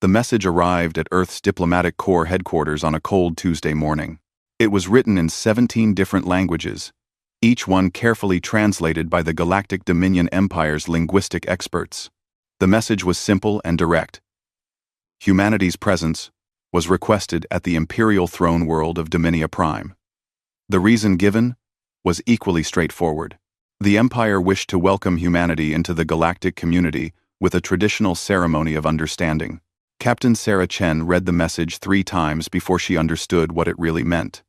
The message arrived at Earth's Diplomatic Corps headquarters on a cold Tuesday morning. It was written in 17 different languages, each one carefully translated by the Galactic Dominion Empire's linguistic experts. The message was simple and direct. Humanity's presence was requested at the Imperial throne world of Dominia Prime. The reason given was equally straightforward. The Empire wished to welcome humanity into the galactic community with a traditional ceremony of understanding. Captain Sarah Chen read the message 3 times before she understood what it really meant.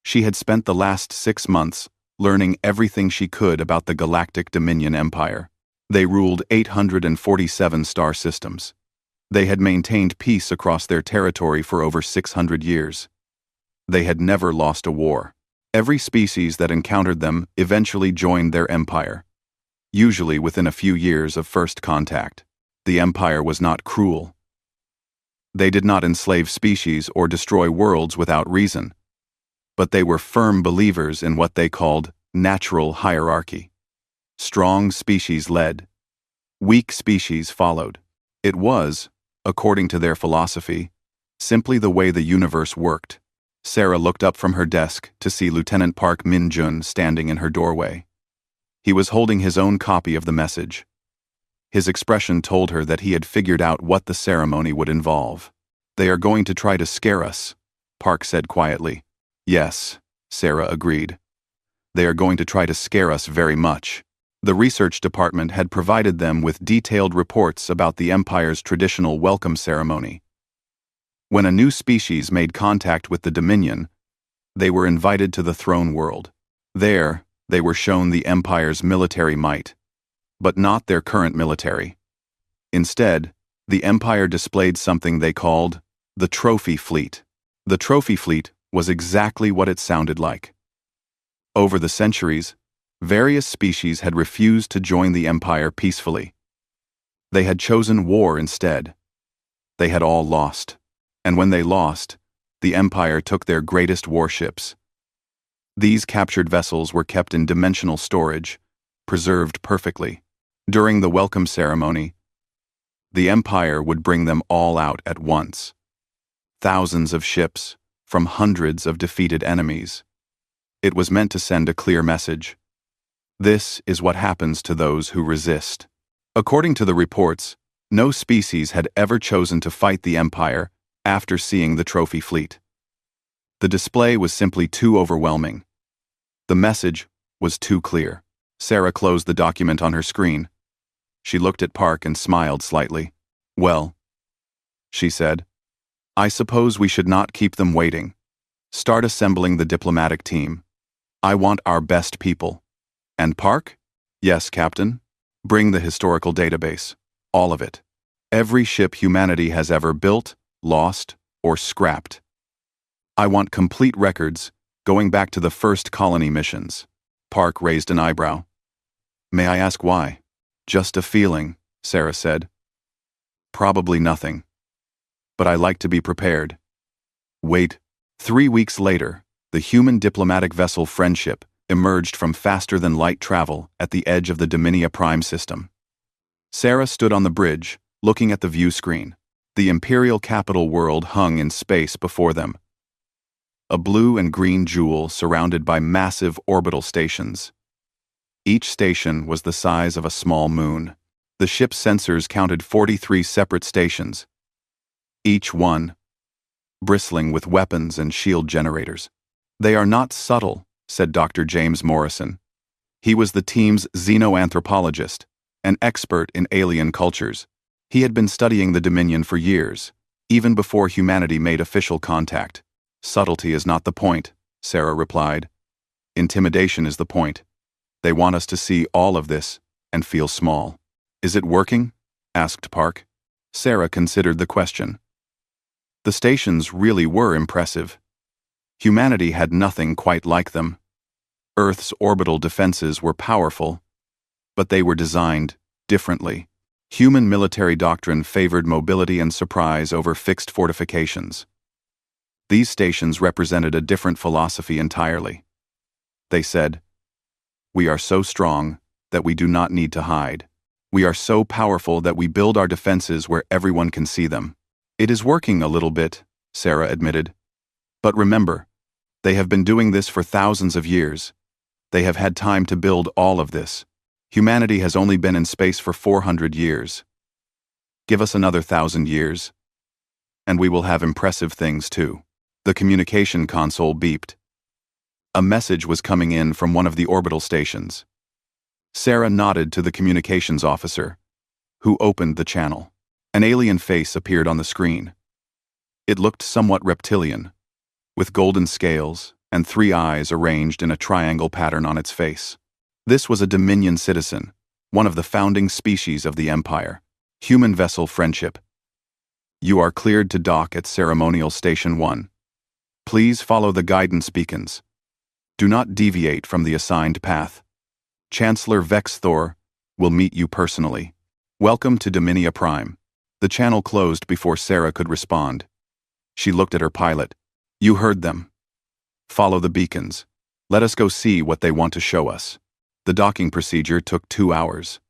She had spent the last 6 months learning everything she could about the Galactic Dominion Empire. They ruled 847 star systems. They had maintained peace across their territory for over 600 years. They had never lost a war. Every species that encountered them eventually joined their empire, usually within a few years of first contact. The Empire was not cruel. They did not enslave species or destroy worlds without reason, but they were firm believers in what they called natural hierarchy. Strong species led. Weak species followed. It was, according to their philosophy, simply the way the universe worked. Sarah looked up from her desk to see Lieutenant Park Min-jun standing in her doorway. He was holding his own copy of the message. His expression told her that he had figured out what the ceremony would involve. "They are going to try to scare us," Park said quietly. "Yes," Sarah agreed. "They are going to try to scare us very much." The research department had provided them with detailed reports about the Empire's traditional welcome ceremony. When a new species made contact with the Dominion, they were invited to the throne world. There, they were shown the Empire's military might, but not their current military. Instead, the Empire displayed something they called the Trophy Fleet. The Trophy Fleet was exactly what it sounded like. Over the centuries, various species had refused to join the Empire peacefully. They had chosen war instead. They had all lost. And when they lost, the Empire took their greatest warships. These captured vessels were kept in dimensional storage, preserved perfectly. During the welcome ceremony, the Empire would bring them all out at once. Thousands of ships, from hundreds of defeated enemies. It was meant to send a clear message. This is what happens to those who resist. According to the reports, no species had ever chosen to fight the Empire after seeing the Trophy Fleet. The display was simply too overwhelming. The message was too clear. Sarah closed the document on her screen. She looked at Park and smiled slightly. "Well," she said, "I suppose we should not keep them waiting. Start assembling the diplomatic team. I want our best people." "And Park?" "Yes, Captain. Bring the historical database. All of it. Every ship humanity has ever built, lost, or scrapped. I want complete records going back to the first colony missions." Park raised an eyebrow. "May I ask why?" "Just a feeling," Sarah said. "Probably nothing. But I like to be prepared." Wait. 3 weeks later, the human diplomatic vessel Friendship emerged from faster-than-light travel at the edge of the Dominia Prime system. Sarah stood on the bridge, looking at the view screen. The Imperial capital world hung in space before them. A blue and green jewel surrounded by massive orbital stations. Each station was the size of a small moon. The ship's sensors counted 43 separate stations, each one bristling with weapons and shield generators. "They are not subtle," said Dr. James Morrison. He was the team's xenoanthropologist, an expert in alien cultures. He had been studying the Dominion for years, even before humanity made official contact. "Subtlety is not the point," Sarah replied. "Intimidation is the point. They want us to see all of this and feel small." "Is it working?" asked Park. Sarah considered the question. The stations really were impressive. Humanity had nothing quite like them. Earth's orbital defenses were powerful, but they were designed differently. Human military doctrine favored mobility and surprise over fixed fortifications. These stations represented a different philosophy entirely. They said, "We are so strong that we do not need to hide." We are so powerful that we build our defenses where everyone can see them. It is working a little bit, Sarah admitted. But remember, they have been doing this for thousands of years. They have had time to build all of this. Humanity has only been in space for 400 years. Give us another 1,000 years, and we will have impressive things too. The communication console beeped. A message was coming in from one of the orbital stations. Sarah nodded to the communications officer, who opened the channel. An alien face appeared on the screen. It looked somewhat reptilian, with golden scales and 3 eyes arranged in a triangle pattern on its face. This was a Dominion citizen, one of the founding species of the Empire. Human vessel Friendship. You are cleared to dock at Ceremonial Station 1. Please follow the guidance beacons. Do not deviate from the assigned path. Chancellor Vex Thor will meet you personally. Welcome to Dominia Prime. The channel closed before Sarah could respond. She looked at her pilot. You heard them. Follow the beacons. Let us go see what they want to show us. The docking procedure took 2 hours.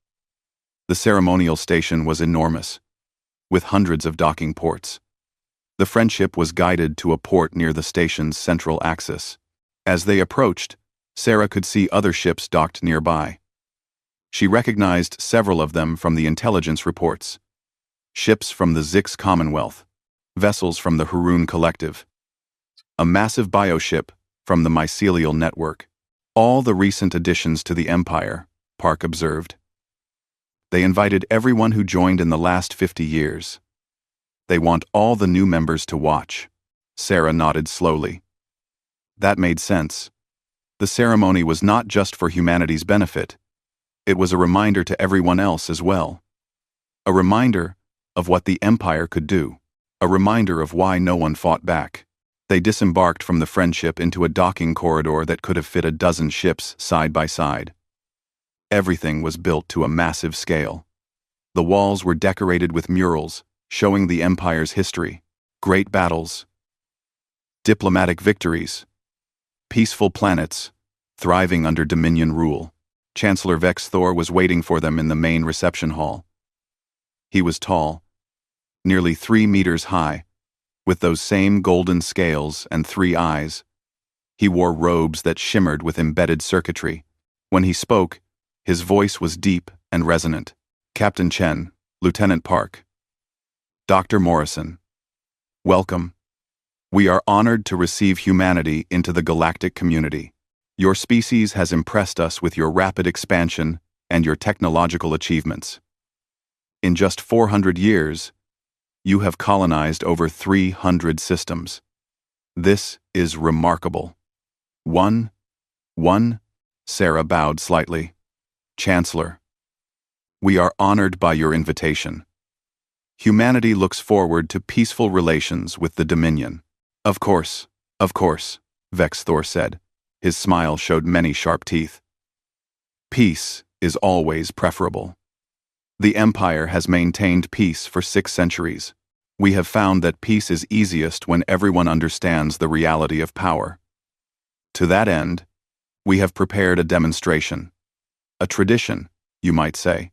The ceremonial station was enormous, with hundreds of docking ports. The Friendship was guided to a port near the station's central axis. As they approached, Sarah could see other ships docked nearby. She recognized several of them from the intelligence reports. Ships from the Zix Commonwealth, vessels from the Haroon Collective, a massive bioship from the Mycelial Network. All the recent additions to the Empire, Park observed. They invited everyone who joined in the last 50 years. They want all the new members to watch. Sarah nodded slowly. That made sense. The ceremony was not just for humanity's benefit. It was a reminder to everyone else as well. A reminder of what the Empire could do. A reminder of why no one fought back. They disembarked from the Friendship into a docking corridor that could have fit a dozen ships side by side. Everything was built to a massive scale. The walls were decorated with murals, showing the Empire's history, great battles, diplomatic victories, peaceful planets, thriving under Dominion rule. Chancellor Vex Thor was waiting for them in the main reception hall. He was tall, nearly 3 meters high, with those same golden scales and 3 eyes. He wore robes that shimmered with embedded circuitry. When he spoke, his voice was deep and resonant. Captain Chen, Lieutenant Park, Dr. Morrison, welcome. We are honored to receive humanity into the galactic community. Your species has impressed us with your rapid expansion and your technological achievements. In just 400 years, you have colonized over 300 systems. This is remarkable. One, Sarah bowed slightly. Chancellor, we are honored by your invitation. Humanity looks forward to peaceful relations with the Dominion. Of course, Vex Thor said. His smile showed many sharp teeth. Peace is always preferable. The Empire has maintained peace for 6 centuries. We have found that peace is easiest when everyone understands the reality of power. To that end, we have prepared a demonstration. A tradition, you might say.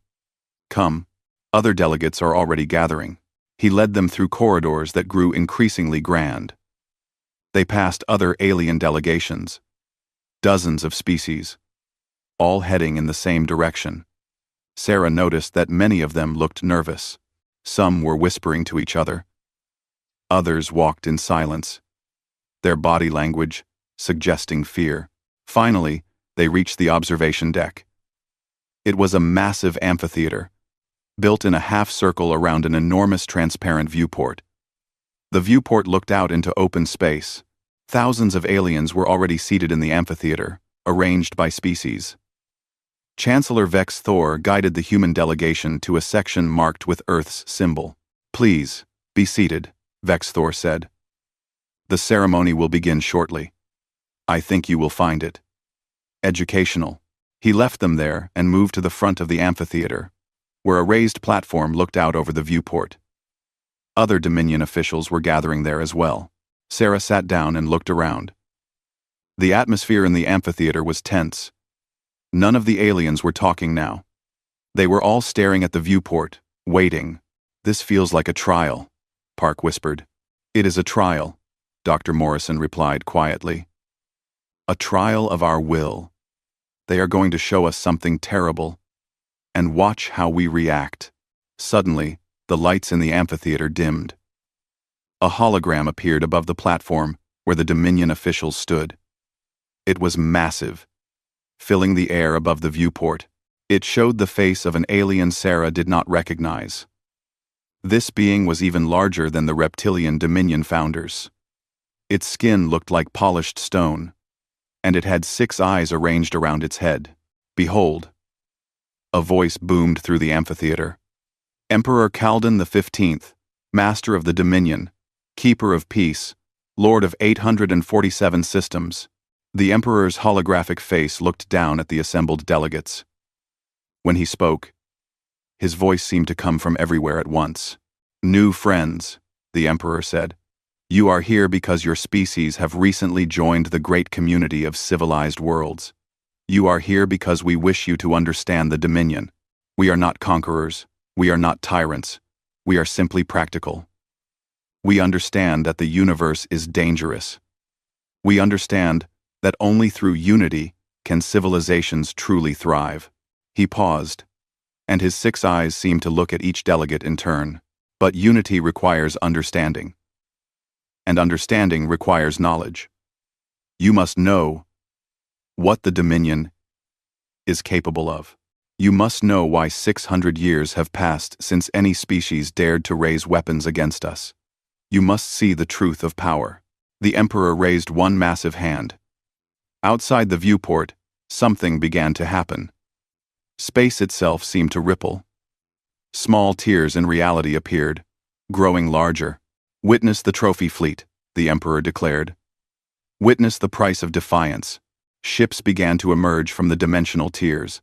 Come, other delegates are already gathering. He led them through corridors that grew increasingly grand. They passed other alien delegations, dozens of species, all heading in the same direction. Sarah noticed that many of them looked nervous. Some were whispering to each other. Others walked in silence, their body language suggesting fear. Finally, they reached the observation deck. It was a massive amphitheater, built in a half-circle around an enormous transparent viewport. The viewport looked out into open space. Thousands of aliens were already seated in the amphitheater, arranged by species. Chancellor Vex Thor guided the human delegation to a section marked with Earth's symbol. Please, be seated, Vex Thor said. The ceremony will begin shortly. I think you will find it educational. He left them there and moved to the front of the amphitheater, where a raised platform looked out over the viewport. Other Dominion officials were gathering there as well. Sarah sat down and looked around. The atmosphere in the amphitheater was tense. None of the aliens were talking now. They were all staring at the viewport, waiting. "This feels like a trial," Park whispered. "It is a trial," Dr. Morrison replied quietly. "A trial of our will. They are going to show us something terrible. And watch how we react." Suddenly, the lights in the amphitheater dimmed. A hologram appeared above the platform where the Dominion officials stood. It was massive, filling the air above the viewport. It showed the face of an alien Sarah did not recognize. This being was even larger than the reptilian Dominion founders. Its skin looked like polished stone, and it had 6 eyes arranged around its head. "Behold!" A voice boomed through the amphitheater. "Emperor Kaldan the 15th, Master of the Dominion, Keeper of Peace, Lord of 847 systems." The Emperor's holographic face looked down at the assembled delegates. When he spoke, his voice seemed to come from everywhere at once. "New friends," the Emperor said. "You are here because your species have recently joined the great community of civilized worlds. You are here because we wish you to understand the Dominion. We are not conquerors. We are not tyrants. We are simply practical. We understand that the universe is dangerous. We understand that only through unity can civilizations truly thrive." He paused, and his 6 eyes seemed to look at each delegate in turn. "But unity requires understanding. And understanding requires knowledge. You must know what the Dominion is capable of. You must know why 600 years have passed since any species dared to raise weapons against us. You must see the truth of power." The Emperor raised one massive hand. Outside the viewport, something began to happen. Space itself seemed to ripple. Small tears in reality appeared, growing larger. "Witness the trophy fleet," the Emperor declared. "Witness the price of defiance." Ships began to emerge from the dimensional tiers.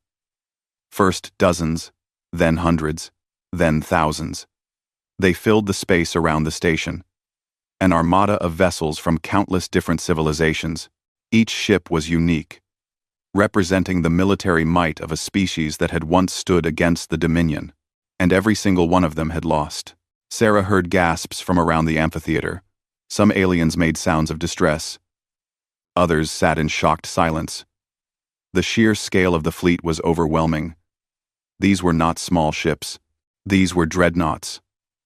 First dozens, then hundreds, then thousands. They filled the space around the station. An armada of vessels from countless different civilizations. Each ship was unique, representing the military might of a species that had once stood against the Dominion. And every single one of them had lost. Sarah heard gasps from around the amphitheater. Some aliens made sounds of distress. Others sat in shocked silence. The sheer scale of the fleet was overwhelming. These were not small ships. These were dreadnoughts,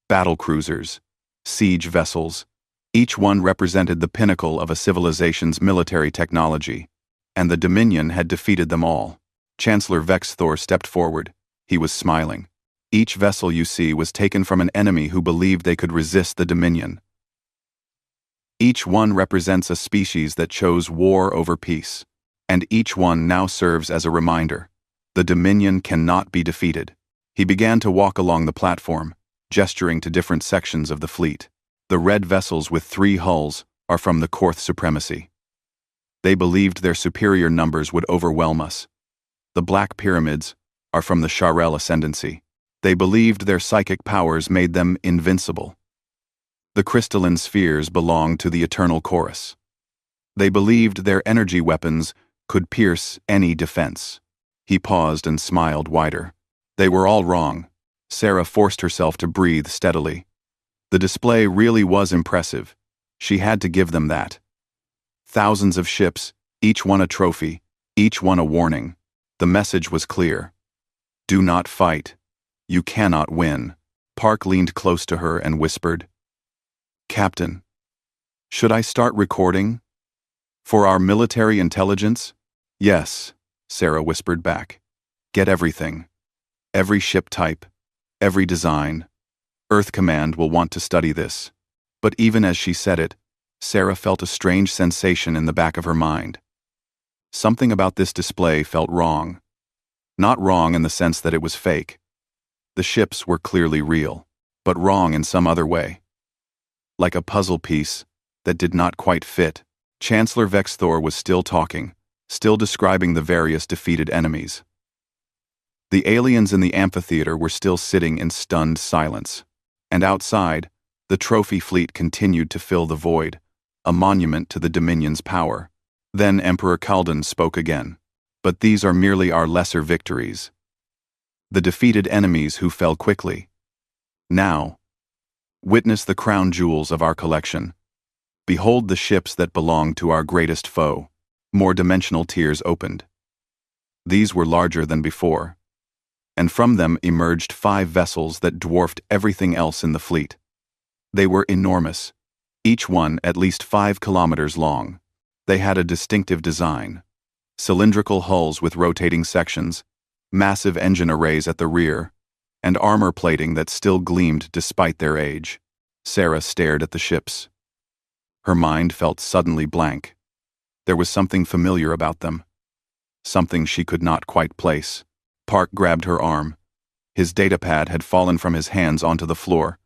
battle cruisers, siege vessels. Each one represented the pinnacle of a civilization's military technology, and the Dominion had defeated them all. Chancellor Vexthor stepped forward. He was smiling. "Each vessel you see was taken from an enemy who believed they could resist the Dominion. Each one represents a species that chose war over peace, and each one now serves as a reminder. The Dominion cannot be defeated." He began to walk along the platform, gesturing to different sections of the fleet. "The red vessels with 3 hulls are from the Korth Supremacy. They believed their superior numbers would overwhelm us. The black pyramids are from the Sharel Ascendancy. They believed their psychic powers made them invincible. The crystalline spheres belonged to the Eternal Chorus. They believed their energy weapons could pierce any defense." He paused and smiled wider. "They were all wrong." Sarah forced herself to breathe steadily. The display really was impressive. She had to give them that. Thousands of ships, each one a trophy, each one a warning. The message was clear. Do not fight. You cannot win. Park leaned close to her and whispered, "Captain, should I start recording? For our military intelligence?" "Yes," Sarah whispered back. "Get everything. Every ship type, every design. Earth Command will want to study this." But even as she said it, Sarah felt a strange sensation in the back of her mind. Something about this display felt wrong. Not wrong in the sense that it was fake. The ships were clearly real, but wrong in some other way. Like a puzzle piece that did not quite fit. Chancellor Vexthor was still talking, still describing the various defeated enemies. The aliens in the amphitheater were still sitting in stunned silence. And outside, the trophy fleet continued to fill the void, a monument to the Dominion's power. Then Emperor Kaldan spoke again. "But these are merely our lesser victories. the defeated enemies who fell quickly. Now, witness the crown jewels of our collection. Behold the ships that belong to our greatest foe. More dimensional tiers opened. These were larger than before, and from them emerged 5 vessels that dwarfed everything else in the fleet. They were enormous, each one at least 5 kilometers long. They had a distinctive design: cylindrical hulls with rotating sections, massive engine arrays at the rear, and armor plating that still gleamed despite their age. Sarah stared at the ships. Her mind felt suddenly blank. There was something familiar about them, something she could not quite place. Park grabbed her arm. His datapad had fallen from his hands onto the floor.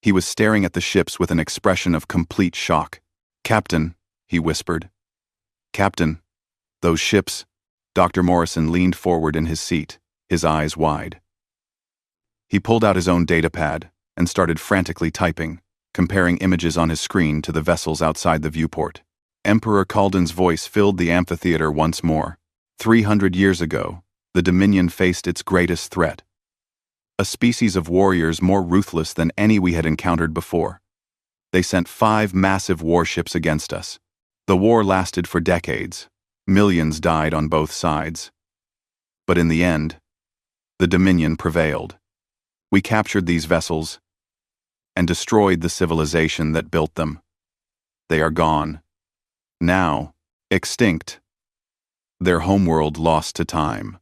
He was staring at the ships with an expression of complete shock. "Captain," he whispered. "Captain, those ships." Dr. Morrison leaned forward in his seat, his eyes wide. He pulled out his own datapad and started frantically typing, comparing images on his screen to the vessels outside the viewport. Emperor Kalden's voice filled the amphitheater once more. 300 years ago, the Dominion faced its greatest threat. A species of warriors more ruthless than any we had encountered before. They sent 5 massive warships against us. The war lasted for decades. Millions died on both sides. But in the end, the Dominion prevailed. We captured these vessels and destroyed the civilization that built them. They are gone. Now, extinct. Their homeworld lost to time.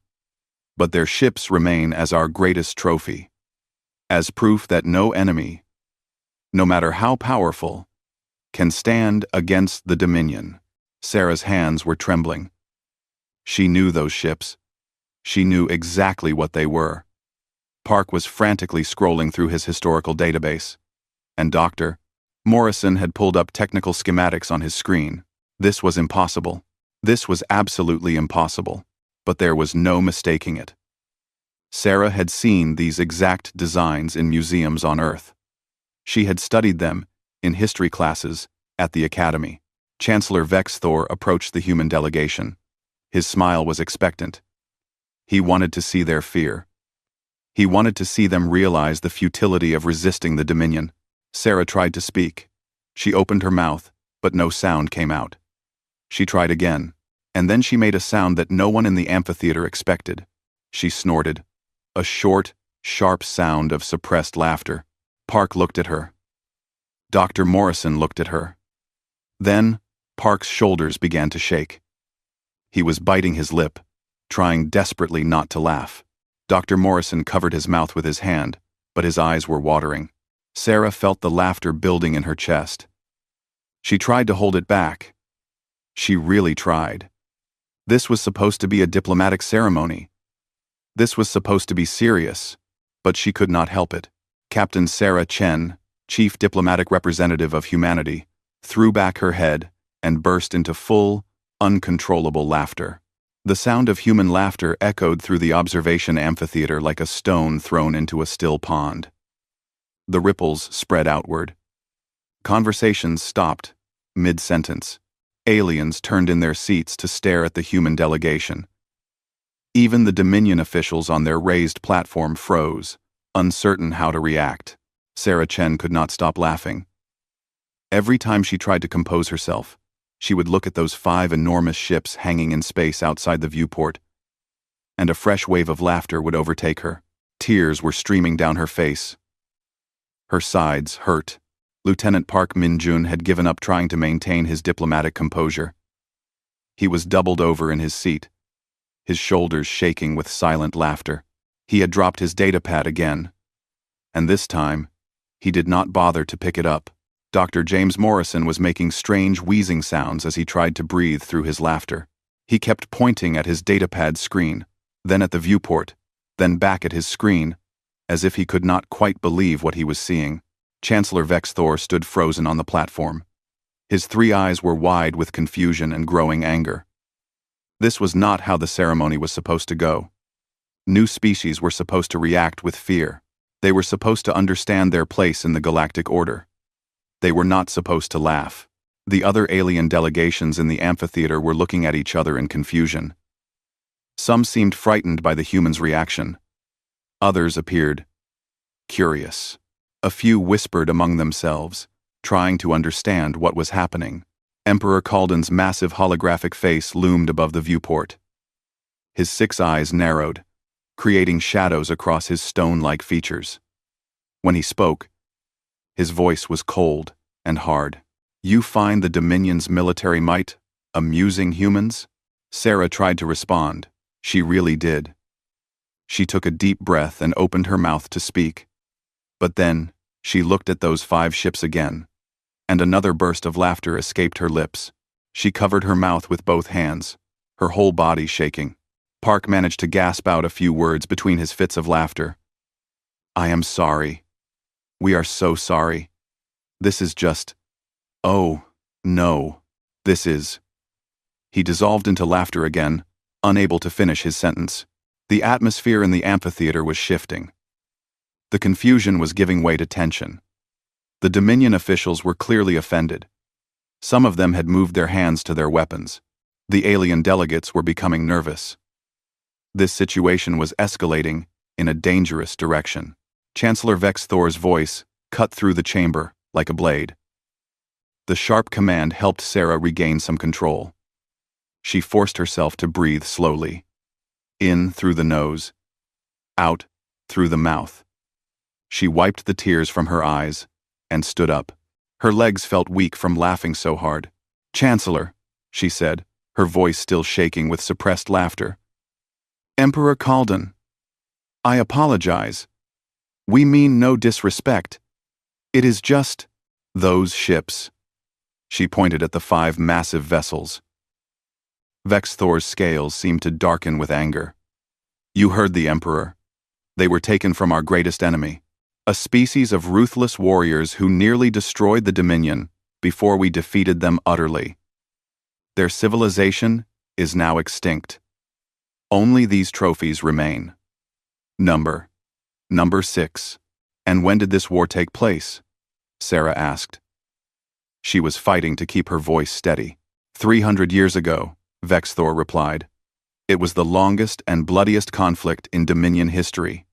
But their ships remain as our greatest trophy, as proof that no enemy, no matter how powerful, can stand against the Dominion. Sarah's hands were trembling. She knew those ships. She knew exactly what they were. Park was frantically scrolling through his historical database, and Dr. Morrison had pulled up technical schematics on his screen. This was impossible. This was absolutely impossible, but there was no mistaking it. Sarah had seen these exact designs in museums on Earth. She had studied them in history classes at the Academy. Chancellor Vexthor approached the human delegation. His smile was expectant. He wanted to see their fear. He wanted to see them realize the futility of resisting the Dominion. Sarah tried to speak. She opened her mouth, but no sound came out. She tried again, and then she made a sound that no one in the amphitheater expected. She snorted, a short, sharp sound of suppressed laughter. Park looked at her. Dr. Morrison looked at her. Then, Park's shoulders began to shake. He was biting his lip, trying desperately not to laugh. Dr. Morrison covered his mouth with his hand, but his eyes were watering. Sarah felt the laughter building in her chest. She tried to hold it back. She really tried. This was supposed to be a diplomatic ceremony. This was supposed to be serious, but she could not help it. Captain Sarah Chen, Chief Diplomatic Representative of Humanity, threw back her head and burst into full, uncontrollable laughter. The sound of human laughter echoed through the observation amphitheater like a stone thrown into a still pond. The ripples spread outward. Conversations stopped, mid-sentence. Aliens turned in their seats to stare at the human delegation. Even the Dominion officials on their raised platform froze, uncertain how to react. Sarah Chen could not stop laughing. Every time she tried to compose herself, she would look at those 5 enormous ships hanging in space outside the viewport, and a fresh wave of laughter would overtake her. Tears were streaming down her face. Her sides hurt. Lieutenant Park Min-jun had given up trying to maintain his diplomatic composure. He was doubled over in his seat, his shoulders shaking with silent laughter. He had dropped his datapad again, and this time, he did not bother to pick it up. Dr. James Morrison was making strange wheezing sounds as he tried to breathe through his laughter. He kept pointing at his datapad screen, then at the viewport, then back at his screen, as if he could not quite believe what he was seeing. Chancellor Vexthor stood frozen on the platform. His 3 eyes were wide with confusion and growing anger. This was not how the ceremony was supposed to go. New species were supposed to react with fear. They were supposed to understand their place in the galactic order. They were not supposed to laugh. The other alien delegations in the amphitheater were looking at each other in confusion. Some seemed frightened by the humans' reaction. Others appeared curious. A few whispered among themselves, trying to understand what was happening. Emperor Kalden's massive holographic face loomed above the viewport. His 6 eyes narrowed, creating shadows across his stone-like features. When he spoke, his voice was cold and hard. "You find the Dominion's military might amusing, humans?" Sarah tried to respond. She really did. She took a deep breath and opened her mouth to speak. But then, she looked at those 5 ships again, and another burst of laughter escaped her lips. She covered her mouth with both hands, her whole body shaking. Park managed to gasp out a few words between his fits of laughter. "I am sorry. We are so sorry. This is just... Oh, no. This is..." He dissolved into laughter again, unable to finish his sentence. The atmosphere in the amphitheater was shifting. The confusion was giving way to tension. The Dominion officials were clearly offended. Some of them had moved their hands to their weapons. The alien delegates were becoming nervous. This situation was escalating in a dangerous direction. Chancellor Vex Thor's voice cut through the chamber like a blade. The sharp command helped Sarah regain some control. She forced herself to breathe slowly. In through the nose, out through the mouth. She wiped the tears from her eyes and stood up. Her legs felt weak from laughing so hard. "Chancellor," she said, her voice still shaking with suppressed laughter. "Emperor Kalden, I apologize. We mean no disrespect. It is just those ships." She pointed at the 5 massive vessels. Vex Thor's scales seemed to darken with anger. "You heard the Emperor. They were taken from our greatest enemy, a species of ruthless warriors who nearly destroyed the Dominion before we defeated them utterly. Their civilization is now extinct. Only these trophies remain. Number 6. And when did this war take place?" Sarah asked. She was fighting to keep her voice steady. 300 years ago, Vex Thor replied. "It was the longest and bloodiest conflict in Dominion history.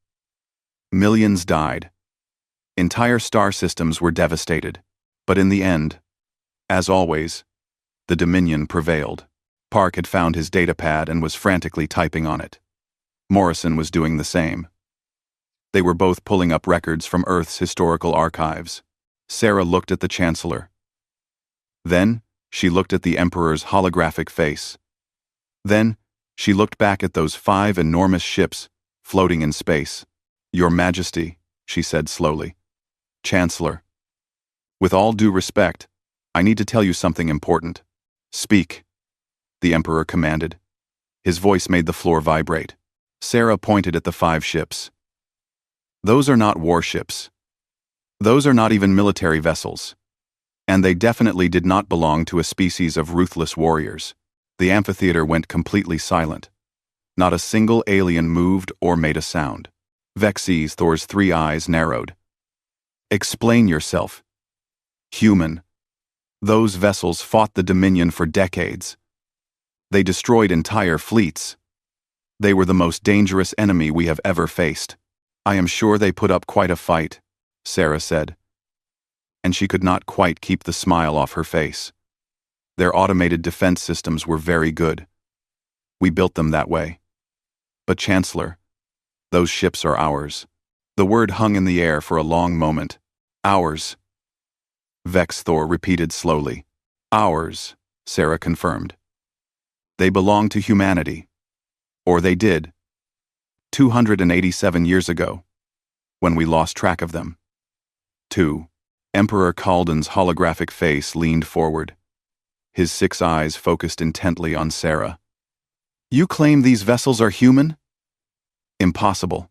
Millions died. Entire star systems were devastated. But in the end, as always, the Dominion prevailed." Park had found his datapad and was frantically typing on it. Morrison was doing the same. They were both pulling up records from Earth's historical archives. Sarah looked at the Chancellor. Then, she looked at the Emperor's holographic face. Then, she looked back at those 5 enormous ships floating in space. "Your Majesty," she said slowly. "Chancellor. With all due respect, I need to tell you something important." "Speak," the Emperor commanded. His voice made the floor vibrate. Sarah pointed at the 5 ships. "Those are not warships. Those are not even military vessels. And they definitely did not belong to a species of ruthless warriors." The amphitheater went completely silent. Not a single alien moved or made a sound. Vex Thor's 3 eyes narrowed. "Explain yourself. Human. Those vessels fought the Dominion for decades. They destroyed entire fleets. They were the most dangerous enemy we have ever faced. I am sure they put up quite a fight," Sarah said. And she could not quite keep the smile off her face. "Their automated defense systems were very good. We built them that way. But Chancellor, those ships are ours." The word hung in the air for a long moment. "Ours," Vex Thor repeated slowly. "Ours," Sarah confirmed. "They belong to humanity. Or they did. 287 years ago, when we lost track of them." 2. Emperor Kalden's holographic face leaned forward. His 6 eyes focused intently on Sarah. "You claim these vessels are human?" "Impossible.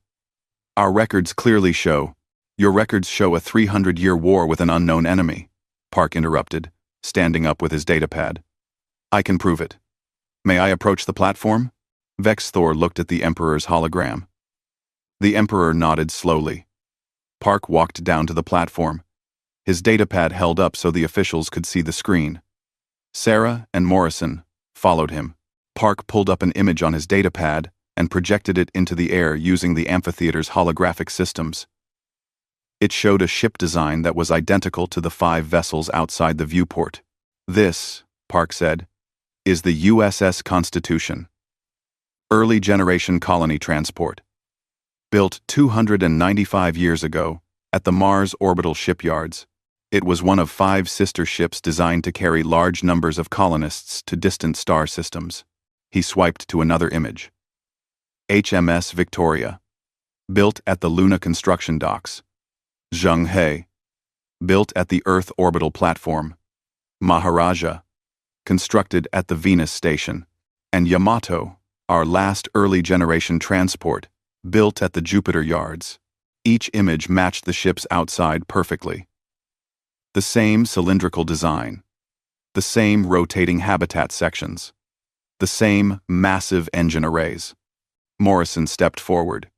Our records clearly show..." "Your records show a 300-year war with an unknown enemy," Park interrupted, standing up with his datapad. "I can prove it. May I approach the platform?" Vex Thor looked at the Emperor's hologram. The Emperor nodded slowly. Park walked down to the platform. His datapad held up so the officials could see the screen. Sarah and Morrison followed him. Park pulled up an image on his datapad and projected it into the air using the amphitheater's holographic systems. It showed a ship design that was identical to the 5 vessels outside the viewport. "This," Park said, "is the USS Constitution. Early generation colony transport. Built 295 years ago at the Mars orbital shipyards. It was one of 5 sister ships designed to carry large numbers of colonists to distant star systems." He swiped to another image. HMS Victoria. Built at the Luna construction docks. Zhenghe. Built at the Earth orbital platform. Maharaja. Constructed at the Venus station. And Yamato, our last early-generation transport, built at the Jupiter yards. Each image matched the ship's outside perfectly. The same cylindrical design. The same rotating habitat sections. The same massive engine arrays. Morrison stepped forward.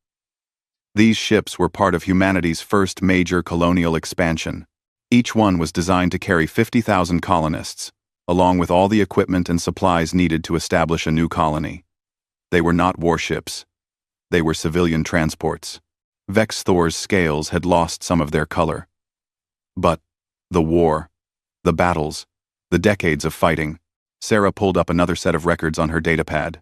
These ships were part of humanity's first major colonial expansion. Each one was designed to carry 50,000 colonists, along with all the equipment and supplies needed to establish a new colony. They were not warships. They were civilian transports. Vex Thor's scales had lost some of their color. But the war, the battles, the decades of fighting. Sarah pulled up another set of records on her datapad.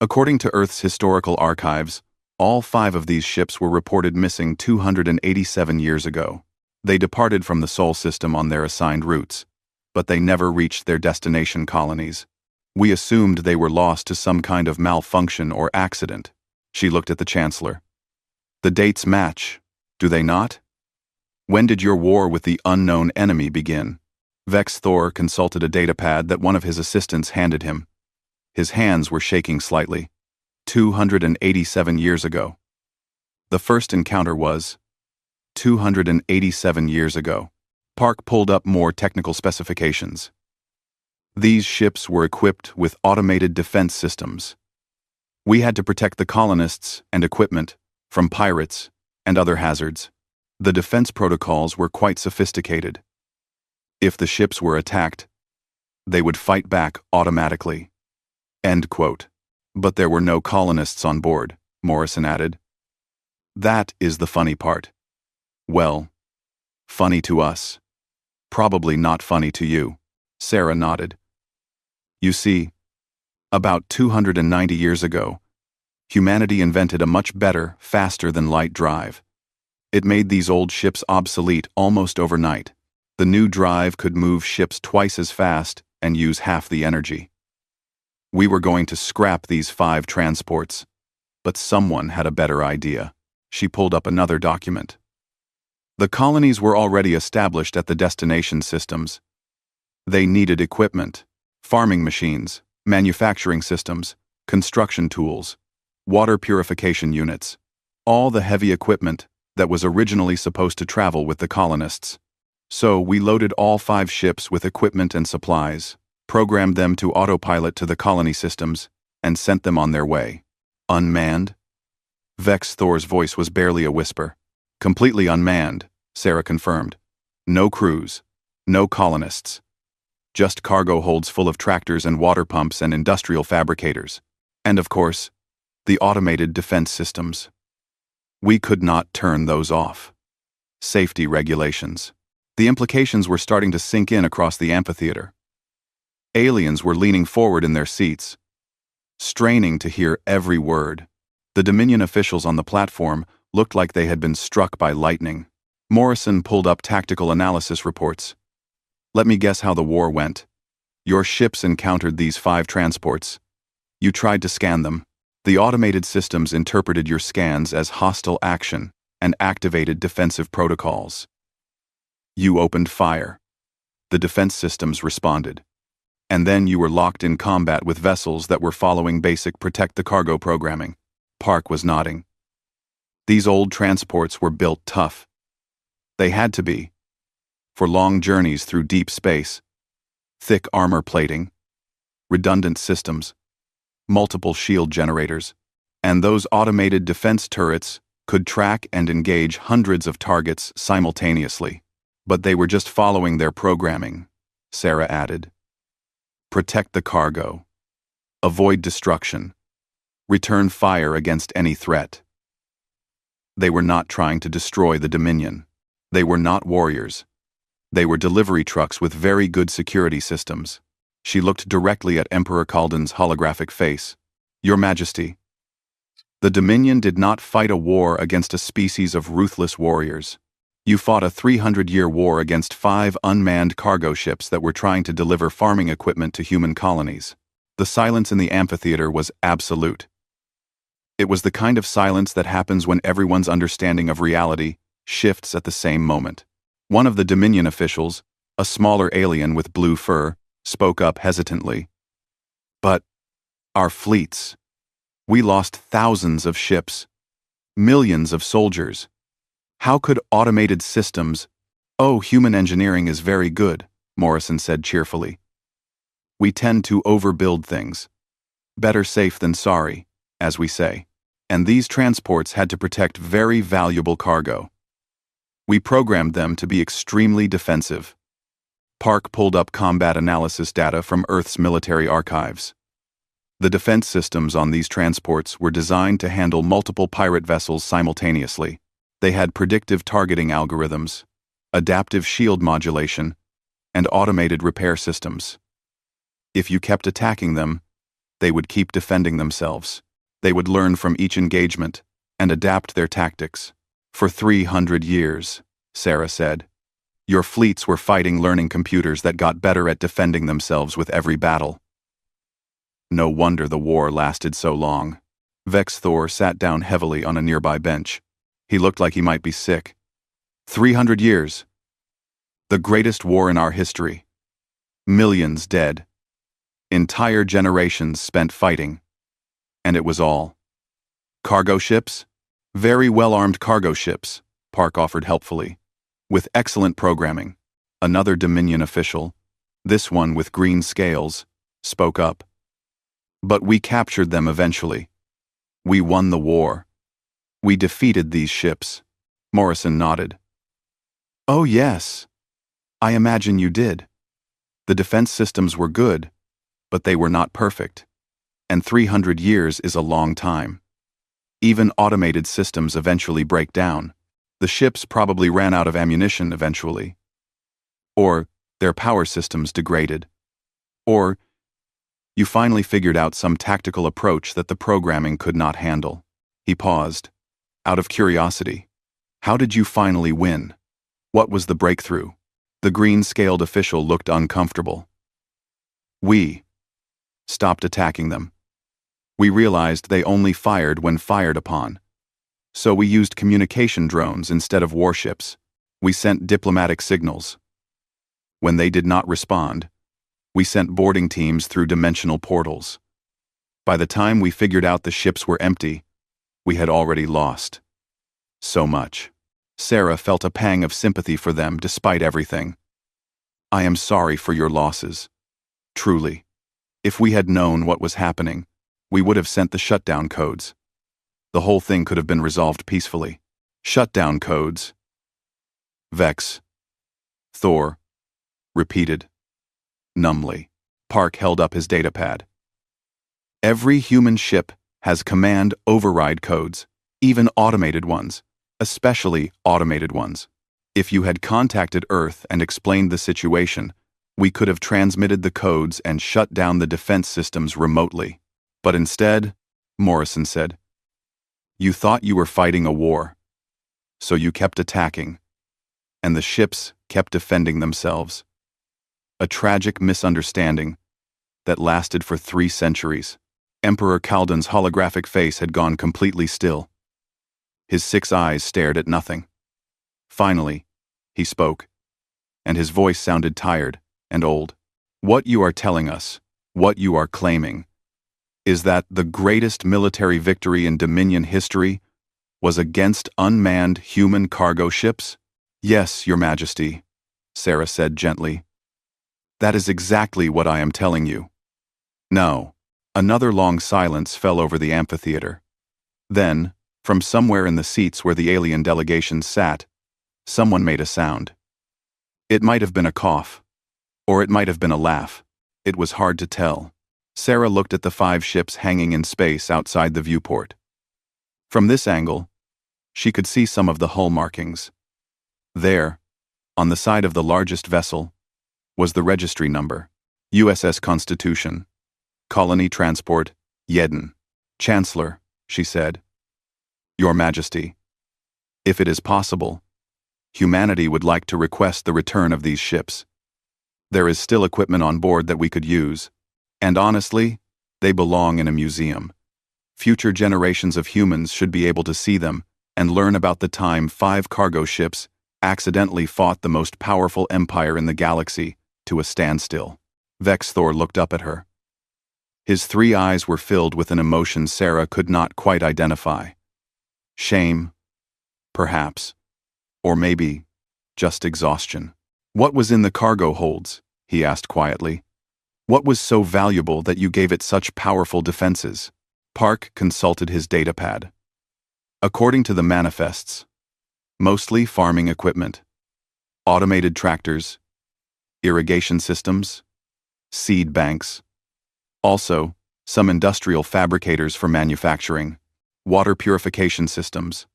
According to Earth's historical archives, all 5 of these ships were reported missing 287 years ago. They departed from the Sol system on their assigned routes, but they never reached their destination colonies. We assumed they were lost to some kind of malfunction or accident. She looked at the Chancellor. The dates match, do they not? When did your war with the unknown enemy begin? Vex Thor consulted a datapad that one of his assistants handed him. His hands were shaking slightly. 287 years ago. The first encounter was 287 years ago. Park pulled up more technical specifications. These ships were equipped with automated defense systems. We had to protect the colonists and equipment from pirates and other hazards. The defense protocols were quite sophisticated. If the ships were attacked, they would fight back automatically. End quote. But there were no colonists on board, Morrison added. That is the funny part. Well, funny to us. Probably not funny to you. Sarah nodded. You see, about 290 years ago, humanity invented a much better, faster-than-light drive. It made these old ships obsolete almost overnight. The new drive could move ships twice as fast and use half the energy. We were going to scrap these 5 transports, but someone had a better idea. She pulled up another document. The colonies were already established at the destination systems. They needed equipment, farming machines, manufacturing systems, construction tools, water purification units, all the heavy equipment that was originally supposed to travel with the colonists. So we loaded all 5 ships with equipment and supplies, programmed them to autopilot to the colony systems, and sent them on their way. Unmanned? Vex Thor's voice was barely a whisper. Completely unmanned, Sarah confirmed. No crews, no colonists. Just cargo holds full of tractors and water pumps and industrial fabricators. And of course, the automated defense systems. We could not turn those off. Safety regulations. The implications were starting to sink in across the amphitheater. Aliens were leaning forward in their seats, straining to hear every word. The Dominion officials on the platform looked like they had been struck by lightning. Morrison pulled up tactical analysis reports. Let me guess how the war went. Your ships encountered these 5 transports. You tried to scan them. The automated systems interpreted your scans as hostile action and activated defensive protocols. You opened fire. The defense systems responded. And then you were locked in combat with vessels that were following basic protect the cargo programming. Park was nodding. These old transports were built tough. They had to be. For long journeys through deep space. Thick armor plating. Redundant systems. Multiple shield generators. And those automated defense turrets could track and engage hundreds of targets simultaneously. But they were just following their programming, Sarah added. Protect the cargo. Avoid destruction. Return fire against any threat. They were not trying to destroy the Dominion. They were not warriors. They were delivery trucks with very good security systems. She looked directly at Emperor Kalden's holographic face. Your Majesty. The Dominion did not fight a war against a species of ruthless warriors. You fought a 300-year war against 5 unmanned cargo ships that were trying to deliver farming equipment to human colonies. The silence in the amphitheater was absolute. It was the kind of silence that happens when everyone's understanding of reality shifts at the same moment. One of the Dominion officials, a smaller alien with blue fur, spoke up hesitantly. But our fleets. We lost thousands of ships, millions of soldiers. How could automated systems— Oh, human engineering is very good, Morrison said cheerfully. We tend to overbuild things. Better safe than sorry, as we say. And these transports had to protect very valuable cargo. We programmed them to be extremely defensive. Park pulled up combat analysis data from Earth's military archives. The defense systems on these transports were designed to handle multiple pirate vessels simultaneously. They had predictive targeting algorithms, adaptive shield modulation, and automated repair systems. If you kept attacking them, they would keep defending themselves. They would learn from each engagement and adapt their tactics. For 300 years, Sarah said, your fleets were fighting learning computers that got better at defending themselves with every battle. No wonder the war lasted so long. Vex Thor sat down heavily on a nearby bench. He looked like he might be sick. 300 years. The greatest war in our history. Millions dead. Entire generations spent fighting. And it was all. Cargo ships? Very well-armed cargo ships, Park offered helpfully. With excellent programming. Another Dominion official, this one with green scales, spoke up. But we captured them eventually. We won the war. We defeated these ships. Morrison nodded. Oh yes. I imagine you did. The defense systems were good, but they were not perfect. And 300 years is a long time. Even automated systems eventually break down. The ships probably ran out of ammunition eventually. Or their power systems degraded. Or you finally figured out some tactical approach that the programming could not handle. He paused. Out of curiosity, how did you finally win? What was the breakthrough? The green-scaled official looked uncomfortable. We stopped attacking them. We realized they only fired when fired upon. So we used communication drones instead of warships. We sent diplomatic signals. When they did not respond, we sent boarding teams through dimensional portals. By the time we figured out the ships were empty, we had already lost. So much. Sarah felt a pang of sympathy for them despite everything. I am sorry for your losses. Truly. If we had known what was happening, we would have sent the shutdown codes. The whole thing could have been resolved peacefully. Shutdown codes. Vex. Thor. Repeated. Numbly. Park held up his datapad. Every human ship has command override codes, even automated ones, especially automated ones. If you had contacted Earth and explained the situation, we could have transmitted the codes and shut down the defense systems remotely. But instead, Morrison said, you thought you were fighting a war. So you kept attacking. And the ships kept defending themselves. A tragic misunderstanding that lasted for 3 centuries. Emperor Kalden's holographic face had gone completely still. His 6 eyes stared at nothing. Finally, he spoke, and his voice sounded tired and old. What you are telling us, what you are claiming, is that the greatest military victory in Dominion history was against unmanned human cargo ships? Yes, Your Majesty, Sarah said gently. That is exactly what I am telling you. No. Another long silence fell over the amphitheater. Then, from somewhere in the seats where the alien delegation sat, someone made a sound. It might have been a cough, or it might have been a laugh. It was hard to tell. Sarah looked at the 5 ships hanging in space outside the viewport. From this angle, she could see some of the hull markings. There, on the side of the largest vessel, was the registry number, USS Constitution, Colony Transport, Yedden. Chancellor, she said. Your Majesty, if it is possible, humanity would like to request the return of these ships. There is still equipment on board that we could use, and honestly, they belong in a museum. Future generations of humans should be able to see them and learn about the time 5 cargo ships accidentally fought the most powerful empire in the galaxy to a standstill. Vexthor looked up at her. His 3 eyes were filled with an emotion Sarah could not quite identify. Shame, perhaps, or maybe just exhaustion. What was in the cargo holds? He asked quietly. What was so valuable that you gave it such powerful defenses? Park consulted his datapad. According to the manifests, mostly farming equipment, automated tractors, irrigation systems, seed banks, also some industrial fabricators for manufacturing, water purification systems,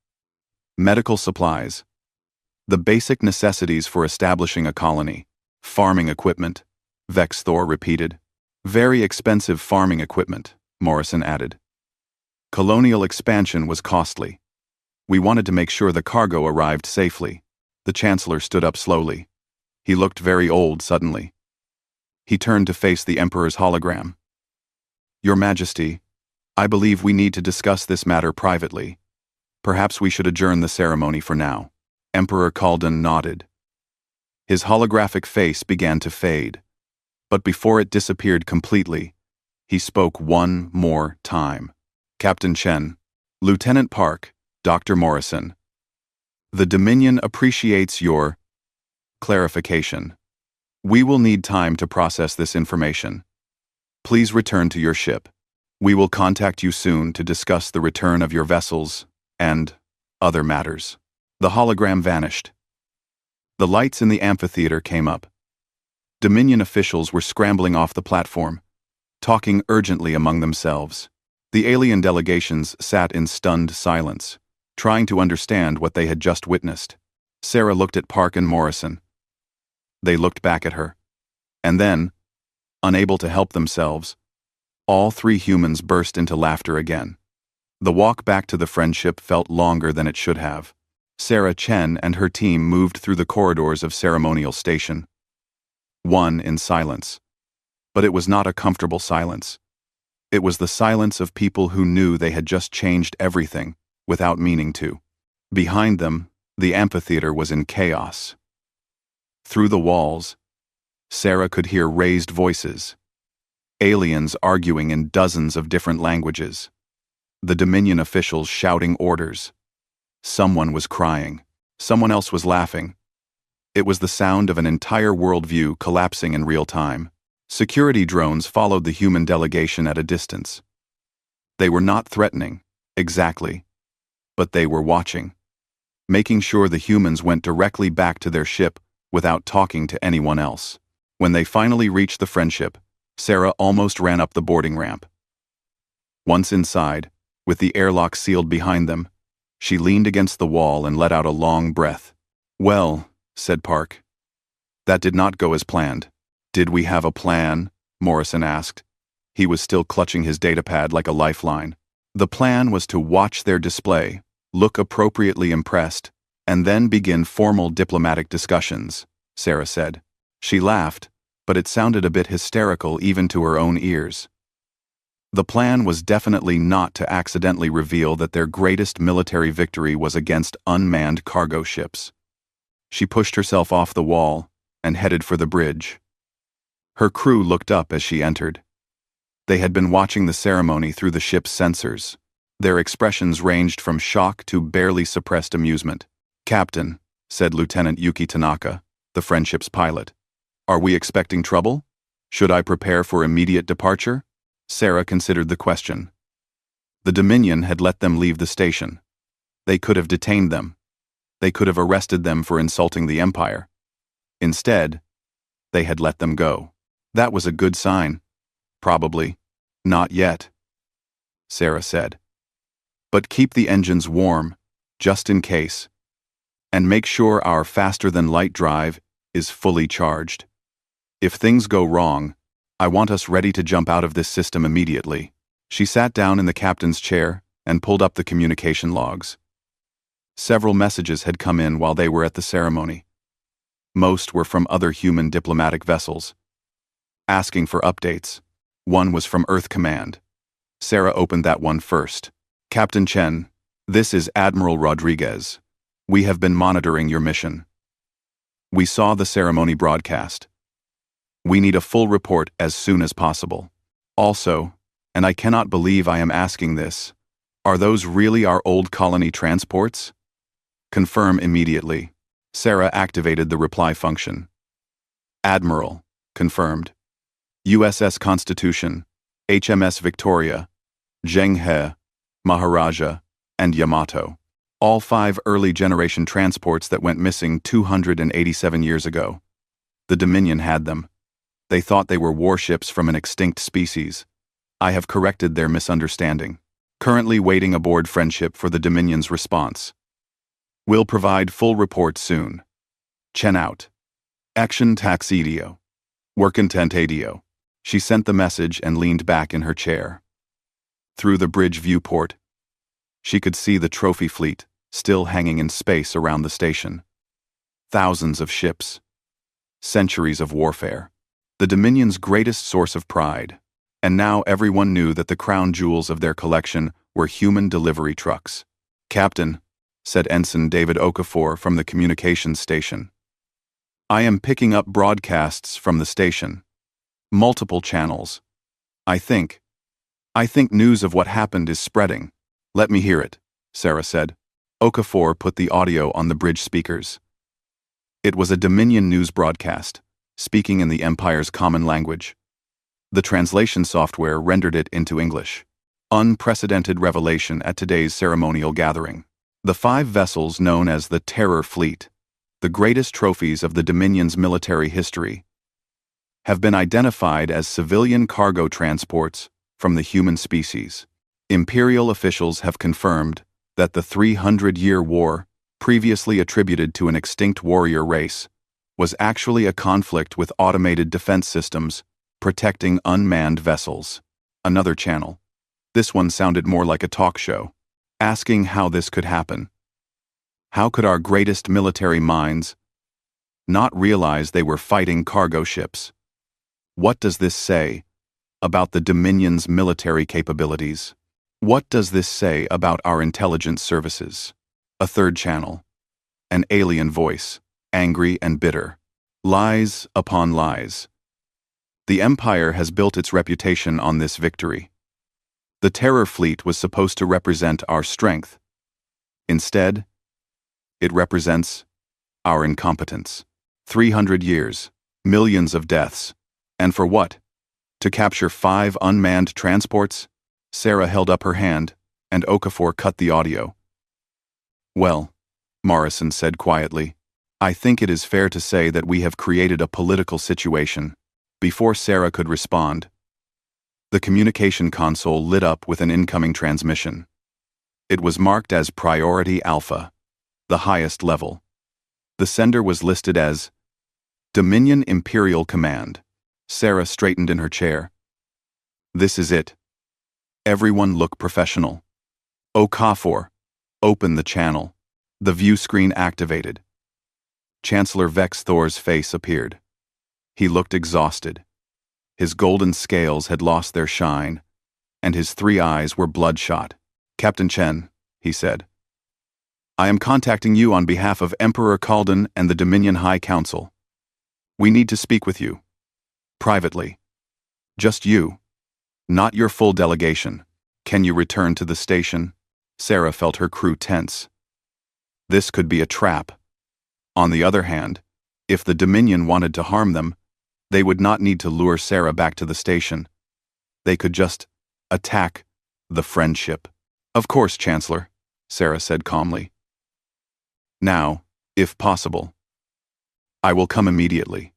medical supplies, the basic necessities for establishing a colony, farming equipment, Vexthor repeated. Very expensive farming equipment, Morrison added. Colonial expansion was costly. We wanted to make sure the cargo arrived safely. The Chancellor stood up slowly. He looked very old suddenly. He turned to face the Emperor's hologram. Your Majesty, I believe we need to discuss this matter privately. Perhaps we should adjourn the ceremony for now. Emperor Kaldan nodded. His holographic face began to fade, but before it disappeared completely, he spoke one more time. Captain Chen, Lieutenant Park, Dr. Morrison. The Dominion appreciates your clarification. We will need time to process this information. Please return to your ship. We will contact you soon to discuss the return of your vessels and other matters. The hologram vanished. The lights in the amphitheater came up. Dominion officials were scrambling off the platform, talking urgently among themselves. The alien delegations sat in stunned silence, trying to understand what they had just witnessed. Sarah looked at Park and Morrison. They looked back at her. And then, unable to help themselves, all 3 humans burst into laughter again. The walk back to the friendship felt longer than it should have. Sarah Chen and her team moved through the corridors of Ceremonial Station. One in silence. But it was not a comfortable silence. It was the silence of people who knew they had just changed everything, without meaning to. Behind them, the amphitheater was in chaos. Through the walls, Sarah could hear raised voices. Aliens arguing in dozens of different languages. The Dominion officials shouting orders. Someone was crying. Someone else was laughing. It was the sound of an entire worldview collapsing in real time. Security drones followed the human delegation at a distance. They were not threatening, exactly, but they were watching, making sure the humans went directly back to their ship without talking to anyone else. When they finally reached the friendship, Sarah almost ran up the boarding ramp. Once inside, with the airlock sealed behind them, she leaned against the wall and let out a long breath. Well, said Park. That did not go as planned. Did we have a plan? Morrison asked. He was still clutching his datapad like a lifeline. The plan was to watch their display, look appropriately impressed, and then begin formal diplomatic discussions, Sarah said. She laughed, but it sounded a bit hysterical even to her own ears. The plan was definitely not to accidentally reveal that their greatest military victory was against unmanned cargo ships. She pushed herself off the wall and headed for the bridge. Her crew looked up as she entered. They had been watching the ceremony through the ship's sensors. Their expressions ranged from shock to barely suppressed amusement. Captain, said Lieutenant Yuki Tanaka, the friendship's pilot. Are we expecting trouble? Should I prepare for immediate departure? Sarah considered the question. The Dominion had let them leave the station. They could have detained them. They could have arrested them for insulting the Empire. Instead, they had let them go. That was a good sign. Probably, Not yet, Sarah said. But keep the engines warm, just in case. And make sure our faster-than-light drive is fully charged. If things go wrong, I want us ready to jump out of this system immediately. She sat down in the captain's chair and pulled up the communication logs. Several messages had come in while they were at the ceremony. Most were from other human diplomatic vessels, asking for updates. One was from Earth Command. Sarah opened that one first. Captain Chen, this is Admiral Rodriguez. We have been monitoring your mission. We saw the ceremony broadcast. We need a full report as soon as possible. Also, and I cannot believe I am asking this, are those really our old colony transports? Confirm immediately. Sarah activated the reply function. Admiral, confirmed. USS Constitution, HMS Victoria, Zheng He, Maharaja, and Yamato. All 5 early-generation transports that went missing 287 years ago. The Dominion had them. They thought they were warships from an extinct species. I have corrected their misunderstanding. Currently waiting aboard Friendship for the Dominion's response. Will provide full report soon. Chen out. Action taxidio. Workintentadio. She sent the message and leaned back in her chair. Through the bridge viewport, she could see the trophy fleet still hanging in space around the station. Thousands of ships. Centuries of warfare. The Dominion's greatest source of pride. And now everyone knew that the crown jewels of their collection were human delivery trucks. Captain, said Ensign David Okafor from the communications station. I am picking up broadcasts from the station. Multiple channels. I think news of what happened is spreading. Let me hear it, Sarah said. Okafor put the audio on the bridge speakers. It was a Dominion news broadcast, speaking in the Empire's common language. The translation software rendered it into English. Unprecedented revelation at today's ceremonial gathering. The 5 vessels known as the Terror Fleet, the greatest trophies of the Dominion's military history, have been identified as civilian cargo transports from the human species. Imperial officials have confirmed that the 300-year war, previously attributed to an extinct warrior race, was actually a conflict with automated defense systems protecting unmanned vessels. Another channel. This one sounded more like a talk show, asking how this could happen. How could our greatest military minds not realize they were fighting cargo ships? What does this say about the Dominion's military capabilities? What does this say about our intelligence services? A third channel. An alien voice, angry and bitter. Lies upon lies. The Empire has built its reputation on this victory. The Terror Fleet was supposed to represent our strength. Instead, it represents our incompetence. 300 years, millions of deaths. And for what? To capture 5 unmanned transports? Sarah held up her hand, and Okafor cut the audio. Well, Morrison said quietly, I think it is fair to say that we have created a political situation. Before Sarah could respond, the communication console lit up with an incoming transmission. It was marked as Priority Alpha, the highest level. The sender was listed as Dominion Imperial Command. Sarah straightened in her chair. This is it. Everyone look professional. Okafor, open the channel. The view screen activated. Chancellor Vex Thor's face appeared. He looked exhausted. His golden scales had lost their shine, and his 3 eyes were bloodshot. Captain Chen, he said, I am contacting you on behalf of Emperor Kalden and the Dominion High Council. We need to speak with you. Privately. Just you. Not your full delegation. Can you return to the station? Sarah felt her crew tense. This could be a trap. On the other hand, if the Dominion wanted to harm them, they would not need to lure Sarah back to the station. They could just attack the Friendship. Of course, Chancellor, Sarah said calmly. Now, if possible. I will come immediately.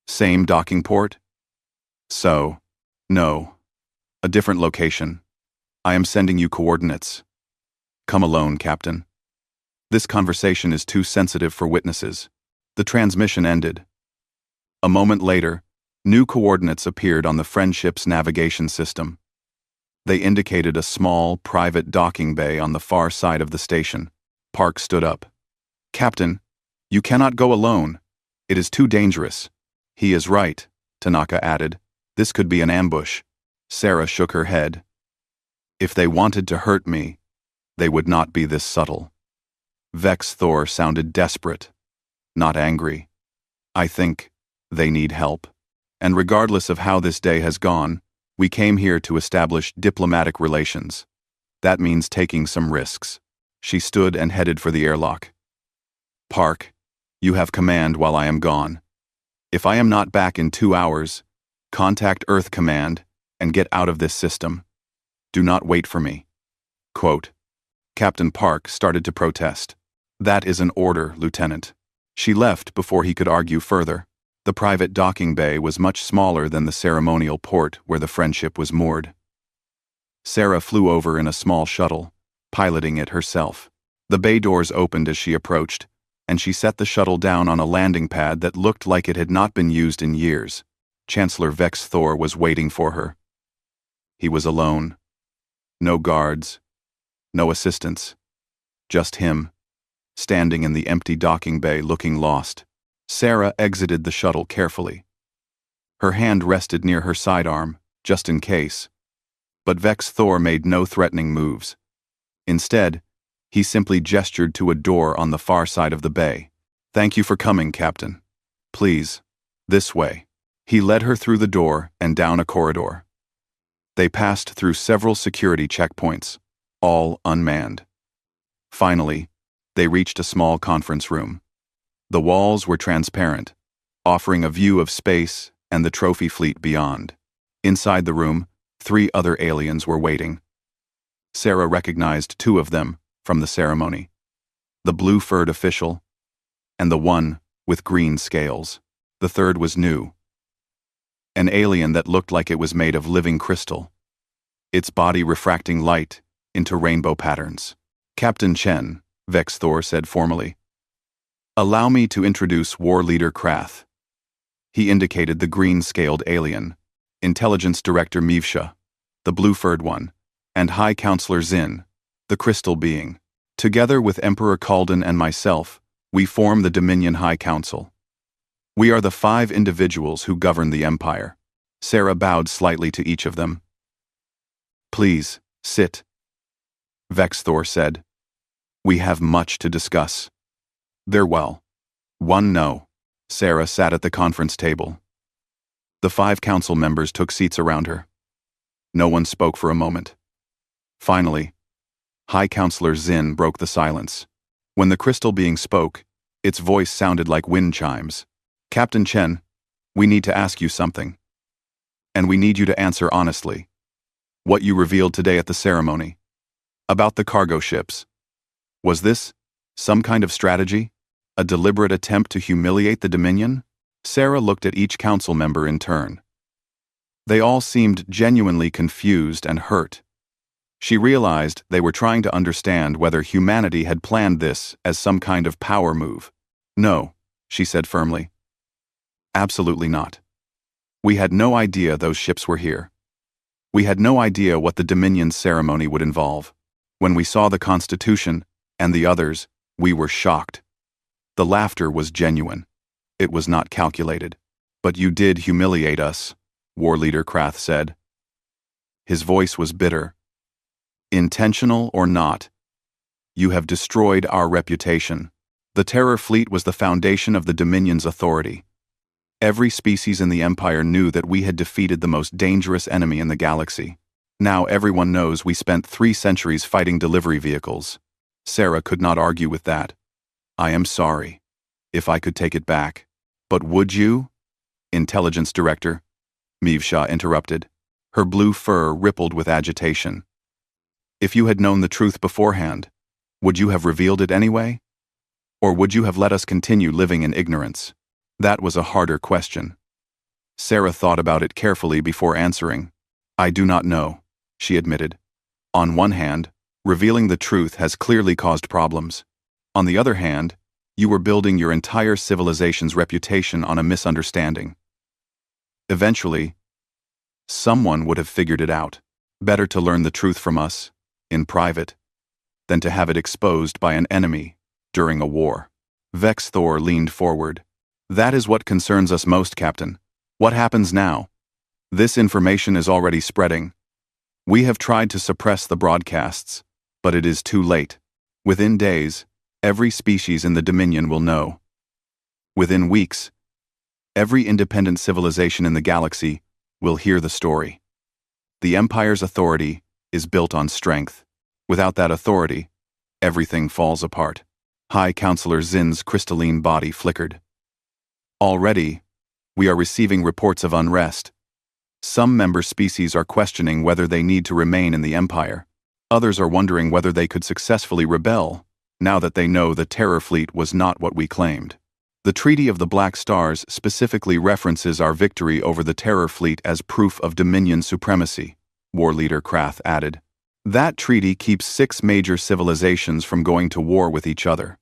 Same docking port? So, No. A different location. I am sending you coordinates. Come alone, Captain. This conversation is too sensitive for witnesses. The transmission ended. A moment later, new coordinates appeared on the Friendship's navigation system. They indicated a small, private docking bay on the far side of the station. Park stood up. Captain, you cannot go alone. It is too dangerous. He is right, Tanaka added. This could be an ambush. Sarah shook her head. If they wanted to hurt me, they would not be this subtle. Vex Thor sounded desperate, not angry. I think they need help. And regardless of how this day has gone, we came here to establish diplomatic relations. That means taking some risks. She stood and headed for the airlock. Park, you have command while I am gone. If I am not back in 2 hours, contact Earth Command and get out of this system. Do not wait for me. Quote. Captain Park started to protest. That is an order, Lieutenant. She left before he could argue further. The private docking bay was much smaller than the ceremonial port where the Friendship was moored. Sarah flew over in a small shuttle, piloting it herself. The bay doors opened as she approached, and she set the shuttle down on a landing pad that looked like it had not been used in years. Chancellor Vex Thor was waiting for her. He was alone. No guards, no assistants. Just him, standing in the empty docking bay looking lost. Sarah exited the shuttle carefully. Her hand rested near her sidearm, just in case. But Vex Thor made no threatening moves. Instead, he simply gestured to a door on the far side of the bay. Thank you for coming, Captain. Please, this way. He led her through the door and down a corridor. They passed through several security checkpoints, all unmanned. Finally, they reached a small conference room. The walls were transparent, offering a view of space and the trophy fleet beyond. Inside the room, 3 other aliens were waiting. Sarah recognized 2 of them from the ceremony. The blue-furred official, and the one with green scales. The third was new. An alien that looked like it was made of living crystal, its body refracting light into rainbow patterns. Captain Chen, Vex Thor said formally. Allow me to introduce War Leader Krath. He indicated the green-scaled alien, Intelligence Director Mivsha, the blue-furred one, and High Counselor Zin, the crystal being. Together with Emperor Kalden and myself, we form the Dominion High Council. We are the 5 individuals who govern the Empire. Sarah bowed slightly to each of them. Please, sit. Vex Thor said. We have much to discuss. They're well. 1 no. Sarah sat at the conference table. The 5 council members took seats around her. No one spoke for a moment. Finally, High Counselor Zin broke the silence. When the crystal being spoke, its voice sounded like wind chimes. Captain Chen, we need to ask you something. And we need you to answer honestly. What you revealed today at the ceremony. About the cargo ships. Was this some kind of strategy? A deliberate attempt to humiliate the Dominion? Sarah looked at each council member in turn. They all seemed genuinely confused and hurt. She realized they were trying to understand whether humanity had planned this as some kind of power move. No, she said firmly. Absolutely not. We had no idea those ships were here. We had no idea what the Dominion's ceremony would involve. When we saw the Constitution and the others, we were shocked. The laughter was genuine. It was not calculated. But you did humiliate us, War Leader Krath said. His voice was bitter. Intentional or not, you have destroyed our reputation. The Terror Fleet was the foundation of the Dominion's authority. Every species in the Empire knew that we had defeated the most dangerous enemy in the galaxy. Now everyone knows we spent 3 centuries fighting delivery vehicles. Sarah could not argue with that. I am sorry. If I could take it back. But would you? Intelligence Director, Mivsha interrupted. Her blue fur rippled with agitation. If you had known the truth beforehand, would you have revealed it anyway? Or would you have let us continue living in ignorance? That was a harder question. Sarah thought about it carefully before answering. I do not know, she admitted. On one hand, revealing the truth has clearly caused problems. On the other hand, you were building your entire civilization's reputation on a misunderstanding. Eventually, someone would have figured it out. Better to learn the truth from us, in private, than to have it exposed by an enemy during a war. Vex Thor leaned forward. That is what concerns us most, Captain. What happens now? This information is already spreading. We have tried to suppress the broadcasts, but it is too late. Within days, every species in the Dominion will know. Within weeks, every independent civilization in the galaxy will hear the story. The Empire's authority is built on strength. Without that authority, everything falls apart. High Counselor Zin's crystalline body flickered. Already, we are receiving reports of unrest. Some member species are questioning whether they need to remain in the Empire. Others are wondering whether they could successfully rebel, now that they know the Terror Fleet was not what we claimed. The Treaty of the Black Stars specifically references our victory over the Terror Fleet as proof of Dominion supremacy, War Leader Krath added. That treaty keeps 6 major civilizations from going to war with each other.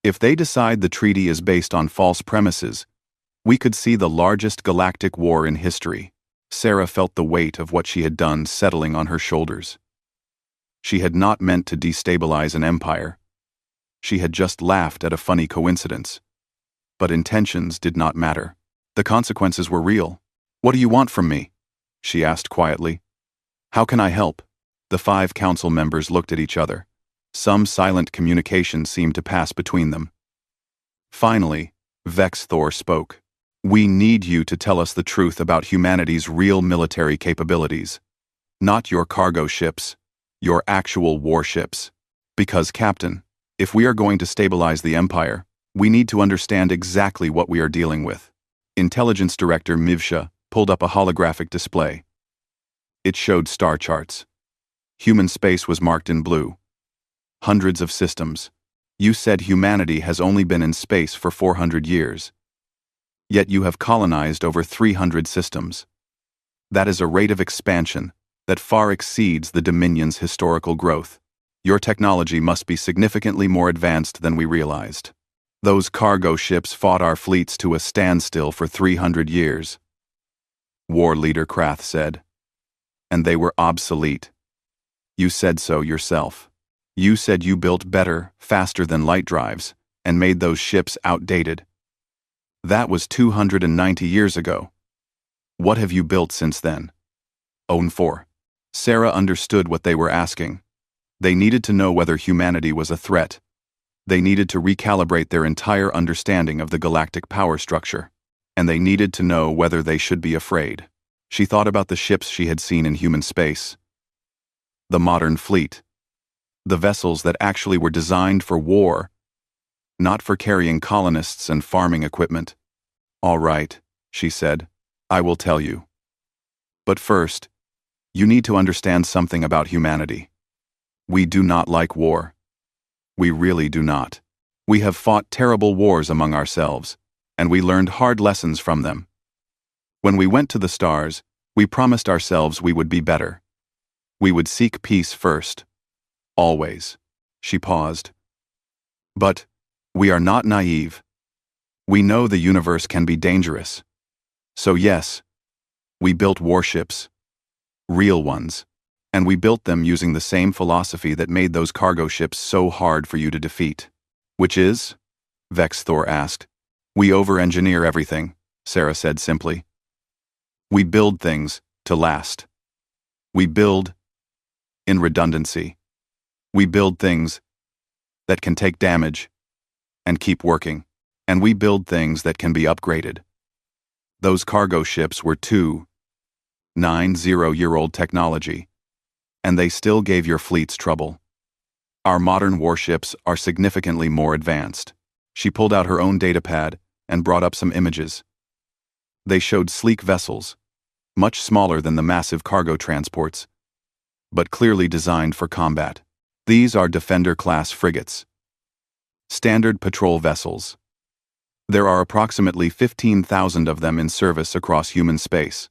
If they decide the treaty is based on false premises, we could see the largest galactic war in history. Sarah felt the weight of what she had done settling on her shoulders. She had not meant to destabilize an empire. She had just laughed at a funny coincidence. But intentions did not matter. The consequences were real. What do you want from me? She asked quietly. How can I help? The 5 council members looked at each other. Some silent communication seemed to pass between them. Finally, Vex Thor spoke. We need you to tell us the truth about humanity's real military capabilities. Not your cargo ships, your actual warships. Because, Captain, if we are going to stabilize the Empire, we need to understand exactly what we are dealing with. Intelligence Director Mivsha pulled up a holographic display. It showed star charts. Human space was marked in blue. Hundreds of systems. You said humanity has only been in space for 400 years. Yet you have colonized over 300 systems. That is a rate of expansion that far exceeds the Dominion's historical growth. Your technology must be significantly more advanced than we realized. Those cargo ships fought our fleets to a standstill for 300 years. War Leader Krath said. And they were obsolete. You said so yourself. You said you built better, faster than light drives, and made those ships outdated. That was 290 years ago. What have you built since then? Own 4. Sarah understood what they were asking. They needed to know whether humanity was a threat. They needed to recalibrate their entire understanding of the galactic power structure. And they needed to know whether they should be afraid. She thought about the ships she had seen in human space. The modern fleet. The vessels that actually were designed for war, not for carrying colonists and farming equipment. All right, she said. I will tell you. But first, you need to understand something about humanity. We do not like war. We really do not. We have fought terrible wars among ourselves, and we learned hard lessons from them. When we went to the stars, we promised ourselves we would be better. We would seek peace first. Always. She paused. But we are not naive. We know the universe can be dangerous. So yes, we built warships. Real ones. And we built them using the same philosophy that made those cargo ships so hard for you to defeat. Which is? Vex Thor asked. We over-engineer everything, Sarah said simply. We build things to last. We build in redundancy. We build things that can take damage and keep working. And we build things that can be upgraded. Those cargo ships were 290-year-old technology. And they still gave your fleets trouble. Our modern warships are significantly more advanced. She pulled out her own datapad and brought up some images. They showed sleek vessels, much smaller than the massive cargo transports, but clearly designed for combat. These are Defender-class frigates. Standard patrol vessels. There are approximately 15,000 of them in service across human space.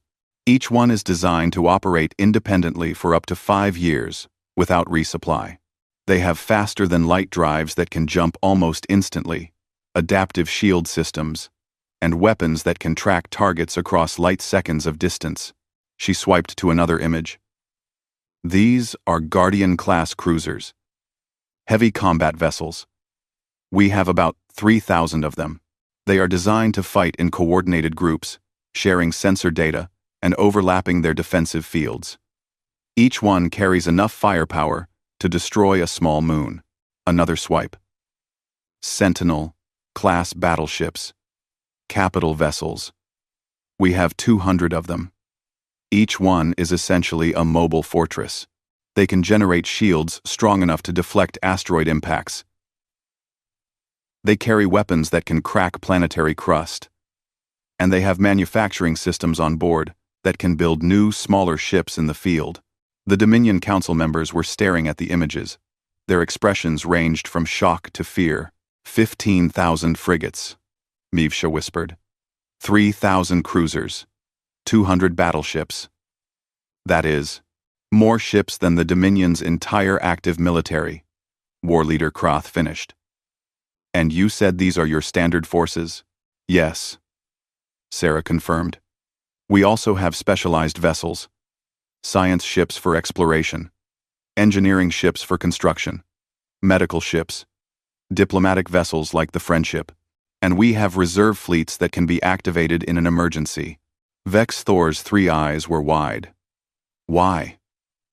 Each one is designed to operate independently for up to 5 years, without resupply. They have faster-than-light drives that can jump almost instantly, adaptive shield systems, and weapons that can track targets across light seconds of distance. She swiped to another image. These are Guardian-class cruisers, heavy combat vessels. We have about 3,000 of them. They are designed to fight in coordinated groups, sharing sensor data and overlapping their defensive fields. Each one carries enough firepower to destroy a small moon. Another swipe. Sentinel-class battleships, capital vessels. We have 200 of them. Each one is essentially a mobile fortress. They can generate shields strong enough to deflect asteroid impacts. They carry weapons that can crack planetary crust. And they have manufacturing systems on board that can build new, smaller ships in the field. The Dominion Council members were staring at the images. Their expressions ranged from shock to fear. 15,000 frigates, Mivsha whispered. 3,000 cruisers. 200 battleships. That is, more ships than the Dominion's entire active military, War Leader Kroth finished. And you said these are your standard forces? Yes, Sarah confirmed. We also have specialized vessels, science ships for exploration, engineering ships for construction, medical ships, diplomatic vessels like the Friendship, and we have reserve fleets that can be activated in an emergency. Vex Thor's 3 eyes were wide. Why?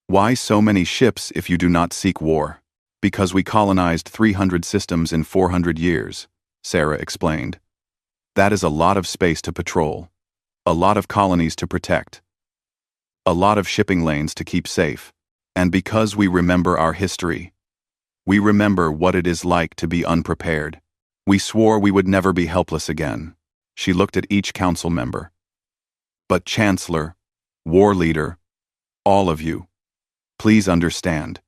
Why so many ships if you do not seek war? Because we colonized 300 systems in 400 years, Sarah explained. That is a lot of space to patrol, a lot of colonies to protect, a lot of shipping lanes to keep safe, and because we remember our history. We remember what it is like to be unprepared. We swore we would never be helpless again. She looked at each council member. But Chancellor, War Leader, all of you, please understand.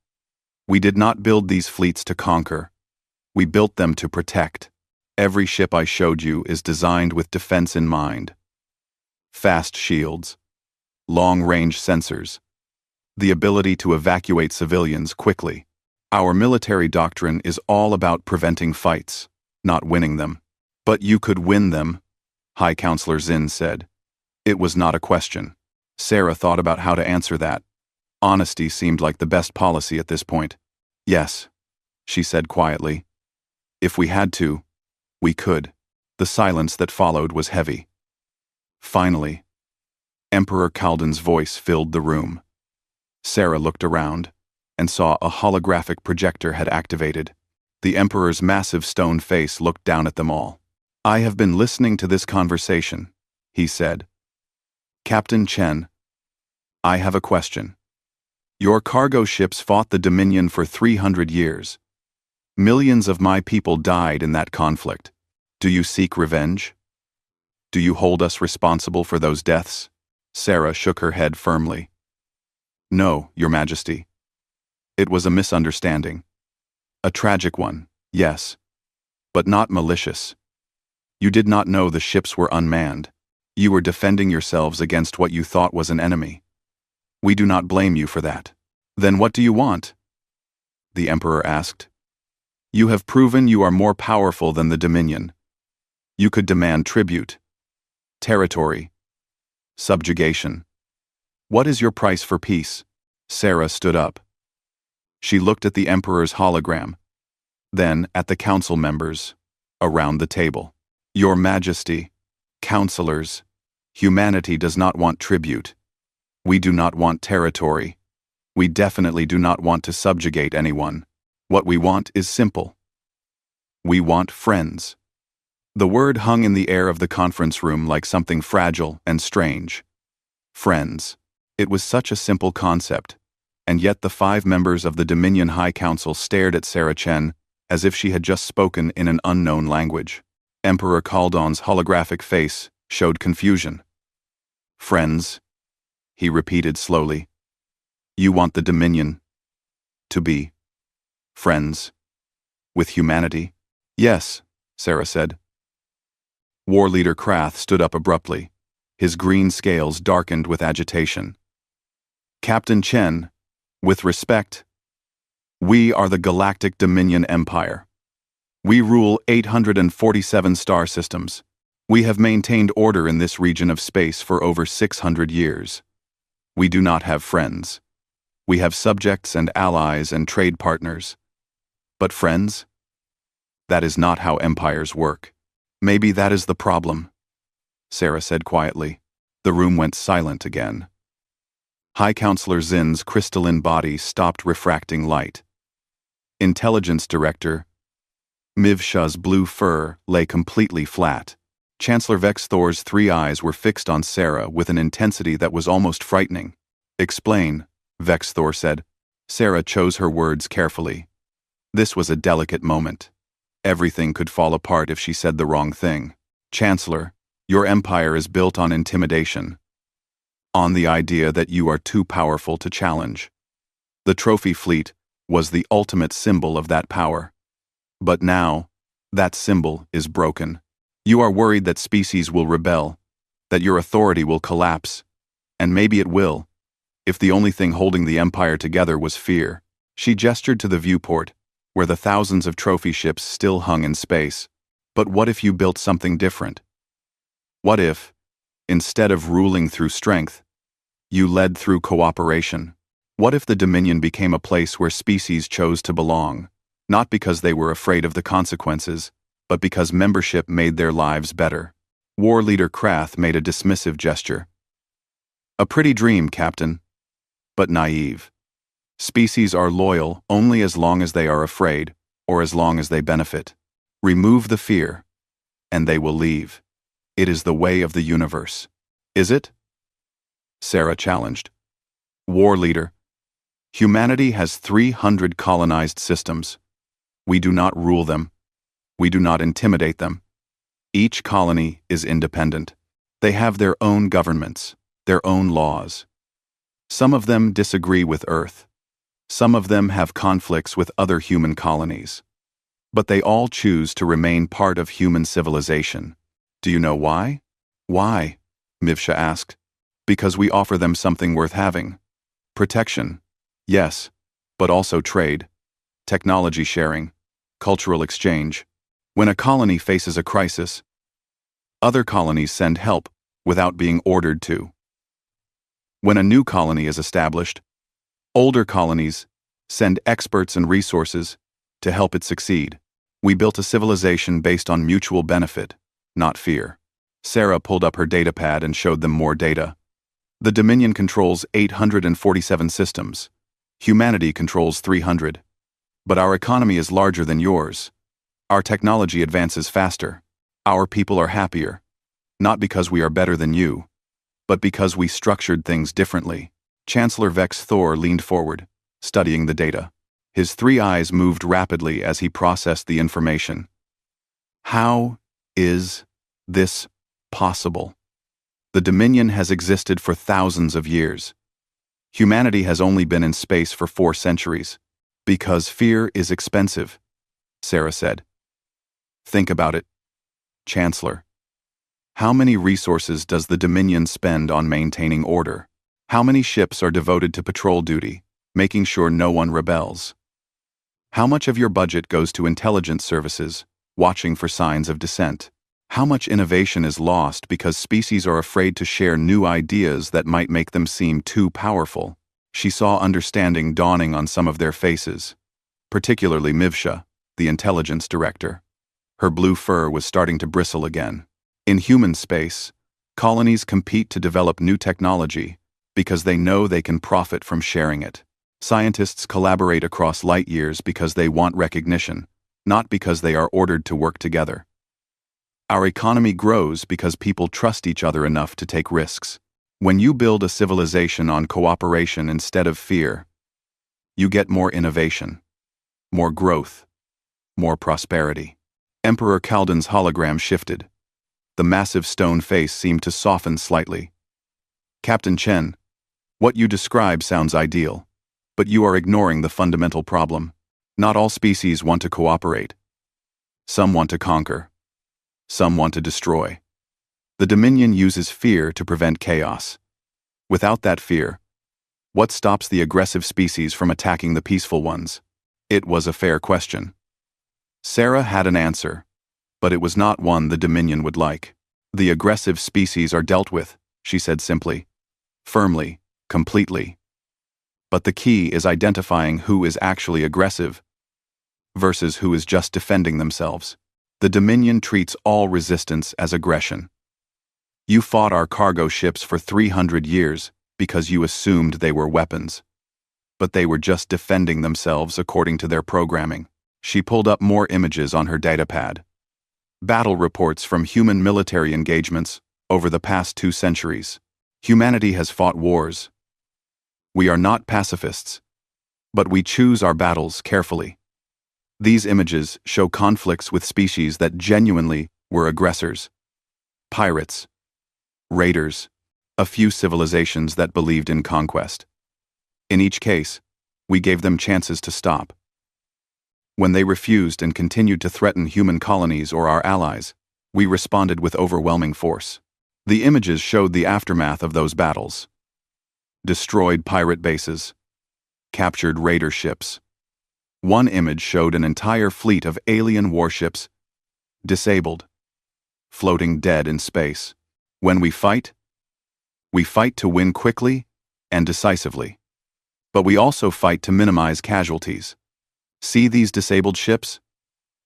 We did not build these fleets to conquer. We built them to protect. Every ship I showed you is designed with defense in mind. Fast shields, long-range sensors, the ability to evacuate civilians quickly. Our military doctrine is all about preventing fights, not winning them. But you could win them, High Counselor Zinn said. It was not a question. Sarah thought about how to answer that. Honesty seemed like the best policy at this point. Yes, she said quietly. If we had to, we could. The silence that followed was heavy. Finally, Emperor Kalden's voice filled the room. Sarah looked around and saw a holographic projector had activated. The Emperor's massive stone face looked down at them all. I have been listening to this conversation, he said. Captain Chen, I have a question. Your cargo ships fought the Dominion for 300 years. Millions of my people died in that conflict. Do you seek revenge? Do you hold us responsible for those deaths? Sarah shook her head firmly. No, Your Majesty. It was a misunderstanding. A tragic one, yes, but not malicious. You did not know the ships were unmanned. You were defending yourselves against what you thought was an enemy. We do not blame you for that. Then what do you want? The Emperor asked. You have proven you are more powerful than the Dominion. You could demand tribute, territory, subjugation. What is your price for peace? Sarah stood up. She looked at the Emperor's hologram, then at the council members around the table. Your Majesty, counselors, humanity does not want tribute. We do not want territory. We definitely do not want to subjugate anyone. What we want is simple. We want friends. The word hung in the air of the conference room like something fragile and strange. Friends. It was such a simple concept, and yet the 5 members of the Dominion High Council stared at Sarah Chen as if she had just spoken in an unknown language. Emperor Kaldon's holographic face showed confusion. Friends, he repeated slowly. You want the Dominion to be friends with humanity? Yes, Sarah said. War Leader Krath stood up abruptly. His green scales darkened with agitation. Captain Chen, with respect, we are the Galactic Dominion Empire. We rule 847 star systems. We have maintained order in this region of space for over 600 years. We do not have friends. We have subjects and allies and trade partners. But friends? That is not how empires work. Maybe that is the problem, Sarah said quietly. The room went silent again. High Counselor Zin's crystalline body stopped refracting light. Intelligence Director Mivsha's blue fur lay completely flat. Chancellor Vex Thor's 3 eyes were fixed on Sarah with an intensity that was almost frightening. Explain, Vex Thor said. Sarah chose her words carefully. This was a delicate moment. Everything could fall apart if she said the wrong thing. Chancellor, your empire is built on intimidation. On the idea that you are too powerful to challenge. The trophy fleet was the ultimate symbol of that power. But now, that symbol is broken. You are worried that species will rebel, that your authority will collapse, and maybe it will, if the only thing holding the empire together was fear. She gestured to the viewport, where the thousands of trophy ships still hung in space. But what if you built something different? What if, instead of ruling through strength, you led through cooperation? What if the Dominion became a place where species chose to belong, not because they were afraid of the consequences, but because membership made their lives better? War Leader Krath made a dismissive gesture. A pretty dream, Captain, but naive. Species are loyal only as long as they are afraid, or as long as they benefit. Remove the fear, and they will leave. It is the way of the universe. Is it? Sarah challenged. War Leader, humanity has 300 colonized systems. We do not rule them. We do not intimidate them. Each colony is independent. They have their own governments, their own laws. Some of them disagree with Earth. Some of them have conflicts with other human colonies. But they all choose to remain part of human civilization. Do you know why? Why? Mivsha asked. Because we offer them something worth having. Protection, yes, but also trade, technology sharing, cultural exchange. When a colony faces a crisis, other colonies send help without being ordered to. When a new colony is established, older colonies send experts and resources to help it succeed. We built a civilization based on mutual benefit, not fear. Sarah pulled up her datapad and showed them more data. The Dominion controls 847 systems. Humanity controls 300. But our economy is larger than yours. Our technology advances faster. Our people are happier. Not because we are better than you, but because we structured things differently. Chancellor Vex Thor leaned forward, studying the data. His 3 eyes moved rapidly as he processed the information. How is this possible? The Dominion has existed for thousands of years. Humanity has only been in space for 4 centuries. Because fear is expensive, Sarah said. Think about it, Chancellor. How many resources does the Dominion spend on maintaining order? How many ships are devoted to patrol duty, making sure no one rebels? How much of your budget goes to intelligence services, watching for signs of dissent? How much innovation is lost because species are afraid to share new ideas that might make them seem too powerful? She saw understanding dawning on some of their faces, particularly Mivsha, the intelligence director. Her blue fur was starting to bristle again. In human space, colonies compete to develop new technology because they know they can profit from sharing it. Scientists collaborate across light years because they want recognition, not because they are ordered to work together. Our economy grows because people trust each other enough to take risks. When you build a civilization on cooperation instead of fear, you get more innovation, more growth, more prosperity. Emperor Kaldan's hologram shifted. The massive stone face seemed to soften slightly. Captain Chen, what you describe sounds ideal, but you are ignoring the fundamental problem. Not all species want to cooperate. Some want to conquer. Some want to destroy. The Dominion uses fear to prevent chaos. Without that fear, what stops the aggressive species from attacking the peaceful ones? It was a fair question. Sarah had an answer, but it was not one the Dominion would like. The aggressive species are dealt with, she said simply, firmly, completely. But the key is identifying who is actually aggressive versus who is just defending themselves. The Dominion treats all resistance as aggression. You fought our cargo ships for 300 years because you assumed they were weapons. But they were just defending themselves according to their programming. She pulled up more images on her datapad. Battle reports from human military engagements over the past 2 centuries. Humanity has fought wars. We are not pacifists, but we choose our battles carefully. These images show conflicts with species that genuinely were aggressors. Pirates, raiders, a few civilizations that believed in conquest. In each case, we gave them chances to stop. When they refused and continued to threaten human colonies or our allies, we responded with overwhelming force. The images showed the aftermath of those battles. Destroyed pirate bases, captured raider ships. One image showed an entire fleet of alien warships, disabled, floating dead in space. When we fight to win quickly and decisively. But we also fight to minimize casualties. See these disabled ships?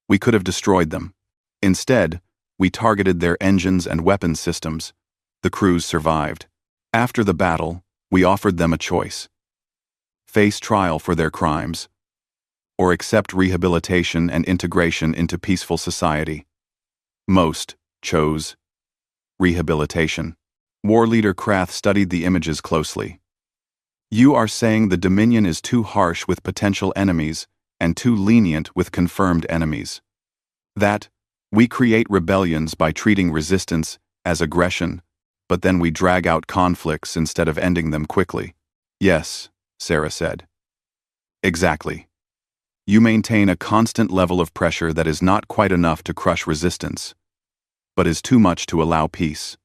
We could have destroyed them. Instead, we targeted their engines and weapons systems. The crews survived. After the battle, we offered them a choice. Face trial for their crimes, or accept rehabilitation and integration into peaceful society. Most chose rehabilitation. War leader Krath studied the images closely. You are saying the Dominion is too harsh with potential enemies and too lenient with confirmed enemies. That we create rebellions by treating resistance as aggression, but then we drag out conflicts instead of ending them quickly. Yes, Sarah said. Exactly. You maintain a constant level of pressure that is not quite enough to crush resistance, but is too much to allow peace.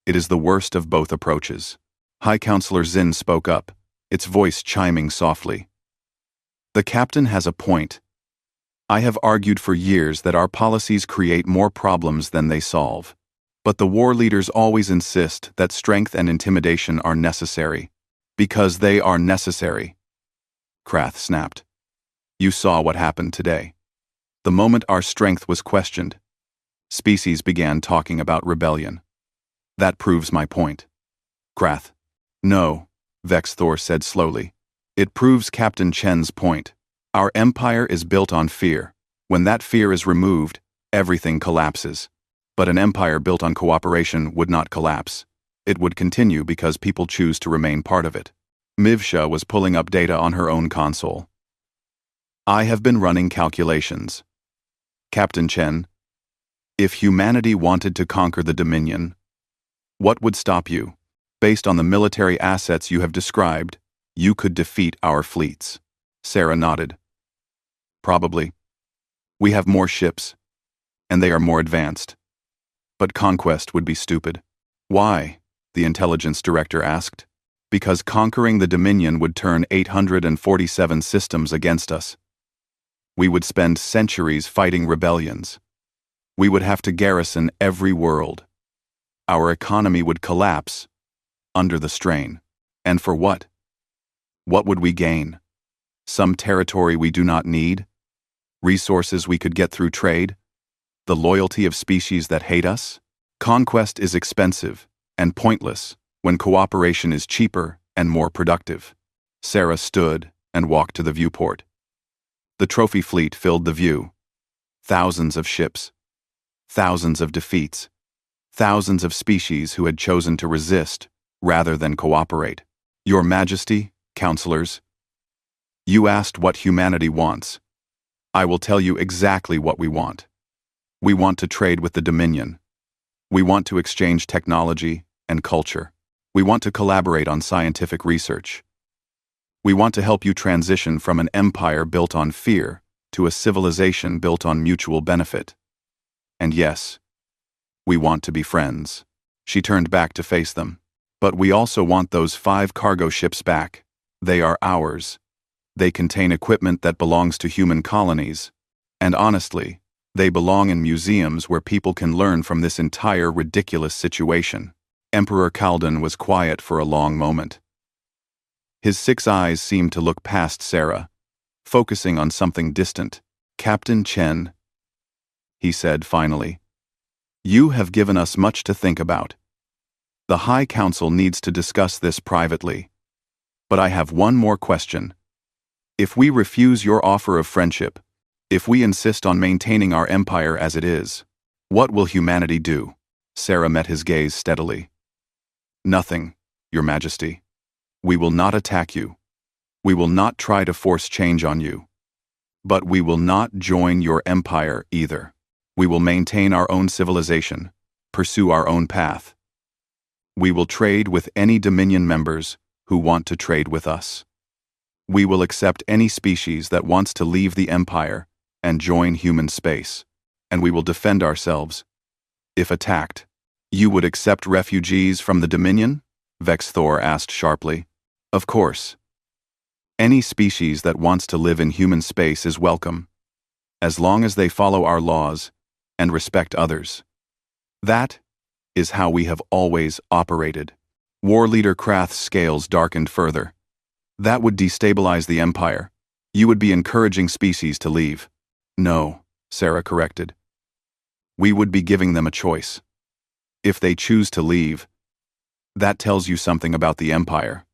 It is the worst of both approaches. High Counselor Zinn spoke up, its voice chiming softly. The captain has a point. I have argued for years that our policies create more problems than they solve. But the war leaders always insist that strength and intimidation are necessary. Because they are necessary. Krath snapped. You saw what happened today. The moment our strength was questioned, species began talking about rebellion. That proves my point. Krath. No, Vex Thor said slowly. It proves Captain Chen's point. Our empire is built on fear. When that fear is removed, everything collapses. But an empire built on cooperation would not collapse. It would continue because people choose to remain part of it. Mivsha was pulling up data on her own console. I have been running calculations. Captain Chen, if humanity wanted to conquer the Dominion, what would stop you? Based on the military assets you have described, you could defeat our fleets. Sarah nodded. Probably. We have more ships, and they are more advanced. But conquest would be stupid. Why? The intelligence director asked. Because conquering the Dominion would turn 847 systems against us. We would spend centuries fighting rebellions. We would have to garrison every world. Our economy would collapse under the strain. And for what? What would we gain? Some territory we do not need? Resources we could get through trade? The loyalty of species that hate us? Conquest is expensive and pointless when cooperation is cheaper and more productive. Sarah stood and walked to the viewport. The trophy fleet filled the view. Thousands of ships. Thousands of defeats. Thousands of species who had chosen to resist rather than cooperate. Your Majesty, counselors, you asked what humanity wants. I will tell you exactly what we want. We want to trade with the Dominion. We want to exchange technology and culture. We want to collaborate on scientific research. We want to help you transition from an empire built on fear to a civilization built on mutual benefit. And yes, we want to be friends. She turned back to face them. But we also want those 5 cargo ships back. They are ours. They contain equipment that belongs to human colonies. And honestly, they belong in museums where people can learn from this entire ridiculous situation. Emperor Kaldun was quiet for a long moment. His 6 eyes seemed to look past Sarah, focusing on something distant. Captain Chen, he said finally, you have given us much to think about. The High Council needs to discuss this privately. But I have one more question. If we refuse your offer of friendship, if we insist on maintaining our empire as it is, what will humanity do? Sarah met his gaze steadily. Nothing, Your Majesty. We will not attack you. We will not try to force change on you. But we will not join your empire either. We will maintain our own civilization, pursue our own path. We will trade with any Dominion members who want to trade with us. We will accept any species that wants to leave the Empire and join human space, and we will defend ourselves. If attacked, you would accept refugees from the Dominion? Vexthor asked sharply. Of course. Any species that wants to live in human space is welcome, as long as they follow our laws and respect others. That is how we have always operated. War Leader Krath's scales darkened further. That would destabilize the Empire. You would be encouraging species to leave. No, Sarah corrected. We would be giving them a choice. If they choose to leave, that tells you something about the Empire.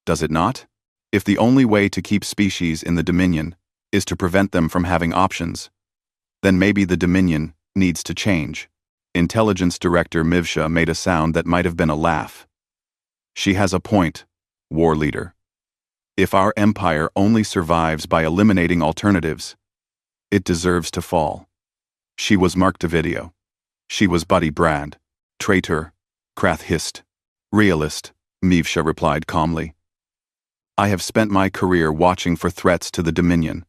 Does it not? If the only way to keep species in the Dominion is to prevent them from having options, then maybe the Dominion needs to change. Intelligence Director Mivsha made a sound that might have been a laugh. She has a point, War Leader. If our empire only survives by eliminating alternatives, it deserves to fall. She was Mark Davidio. She was Buddy Brand. Traitor, Krath hissed. Realist, Mivsha replied calmly. I have spent my career watching for threats to the Dominion.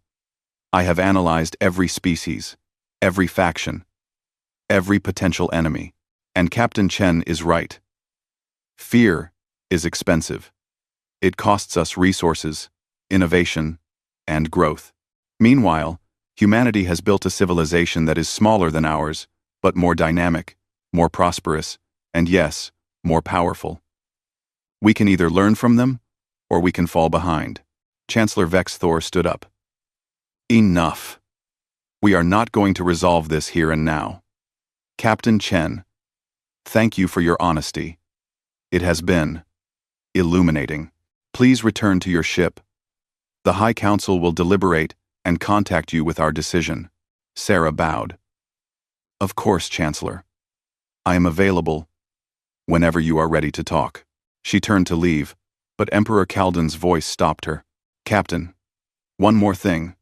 I have analyzed every species, every faction, every potential enemy, and Captain Chen is right. Fear is expensive. It costs us resources, innovation, and growth. Meanwhile, humanity has built a civilization that is smaller than ours, but more dynamic, more prosperous, and yes, more powerful. We can either learn from them, or we can fall behind. Chancellor Vexthor stood up. Enough. We are not going to resolve this here and now. Captain Chen, thank you for your honesty. It has been illuminating. Please return to your ship. The High Council will deliberate and contact you with our decision. Sarah bowed. Of course, Chancellor. I am available whenever you are ready to talk. She turned to leave, but Emperor Kaldun's voice stopped her. Captain, one more thing.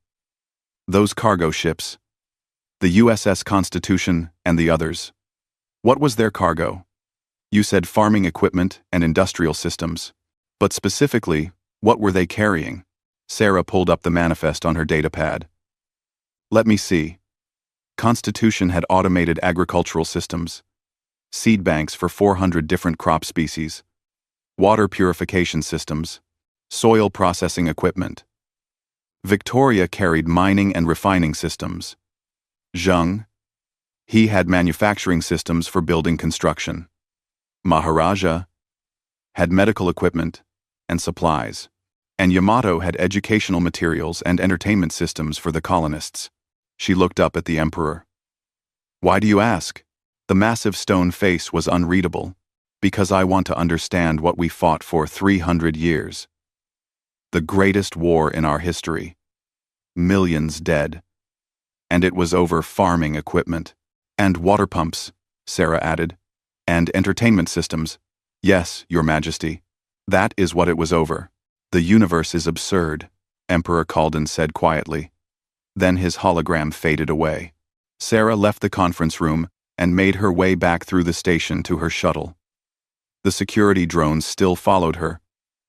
Those cargo ships, the USS Constitution and the others, what was their cargo? You said farming equipment and industrial systems, but specifically, what were they carrying? Sarah pulled up the manifest on her datapad. Let me see. Constitution had automated agricultural systems, seed banks for 400 different crop species, water purification systems, soil processing equipment. Victoria carried mining and refining systems. Zheng, he had manufacturing systems for building construction. Maharaja had medical equipment and supplies, and Yamato had educational materials and entertainment systems for the colonists. She looked up at the Emperor. Why do you ask? The massive stone face was unreadable. Because I want to understand what we fought for 300 years. The greatest war in our history. Millions dead. And it was over farming equipment. And water pumps, Sarah added. And entertainment systems. Yes, Your Majesty. That is what it was over. The universe is absurd, Emperor Kaldun said quietly. Then his hologram faded away. Sarah left the conference room and made her way back through the station to her shuttle. The security drones still followed her,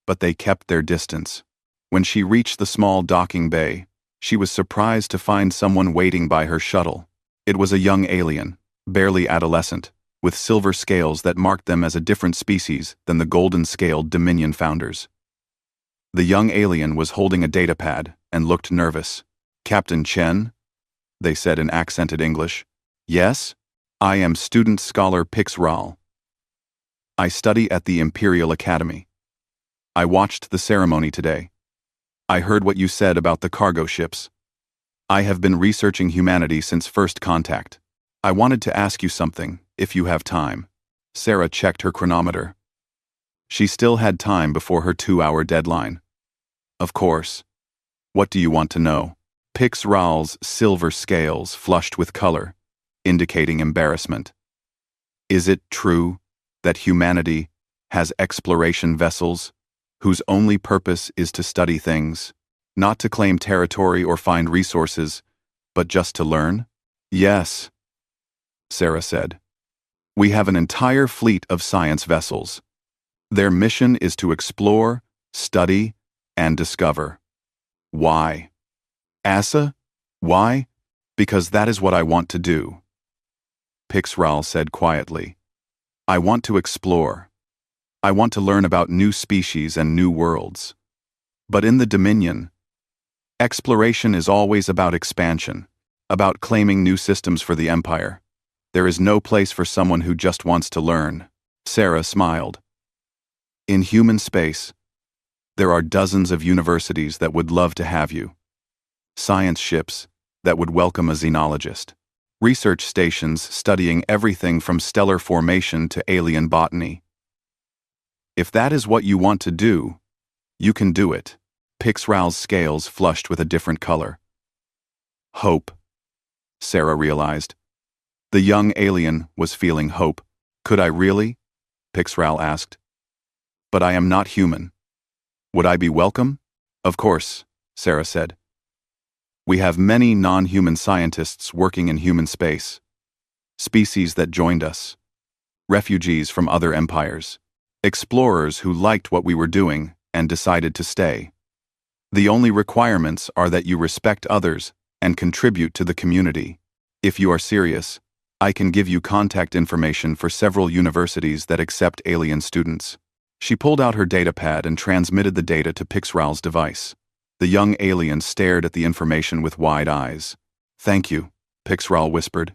but they kept their distance. When she reached the small docking bay, she was surprised to find someone waiting by her shuttle. It was a young alien, barely adolescent, with silver scales that marked them as a different species than the golden-scaled Dominion founders. The young alien was holding a datapad and looked nervous. "Captain Chen?" they said in accented English. "Yes? I am student scholar Pix Ral. I study at the Imperial Academy. I watched the ceremony today. I heard what you said about the cargo ships. I have been researching humanity since first contact. I wanted to ask you something, if you have time." Sarah checked her chronometer. She still had time before her 2-hour deadline. "Of course. What do you want to know?" Pix Ral's silver scales flushed with color, indicating embarrassment. "Is it true that humanity has exploration vessels whose only purpose is to study things, not to claim territory or find resources, but just to learn?" "Yes," Sarah said. "We have an entire fleet of science vessels. Their mission is to explore, study, and discover." "Why?" "Asa? Why? Because that is what I want to do," Pix Ral said quietly. "I want to explore. I want to learn about new species and new worlds. But in the Dominion, exploration is always about expansion, about claiming new systems for the Empire. There is no place for someone who just wants to learn." Sarah smiled. "In human space, there are dozens of universities that would love to have you. Science ships that would welcome a xenologist. Research stations studying everything from stellar formation to alien botany. If that is what you want to do, you can do it." Pix Ral's scales flushed with a different color. Hope, Sarah realized. The young alien was feeling hope. "Could I really?" Pix Ral asked. "But I am not human. Would I be welcome?" "Of course," Sarah said. "We have many non-human scientists working in human space. Species that joined us. Refugees from other empires. Explorers who liked what we were doing and decided to stay. The only requirements are that you respect others and contribute to the community. If you are serious, I can give you contact information for several universities that accept alien students." She pulled out her datapad and transmitted the data to Pix Ral's device. The young alien stared at the information with wide eyes. "Thank you," Pix Ral whispered.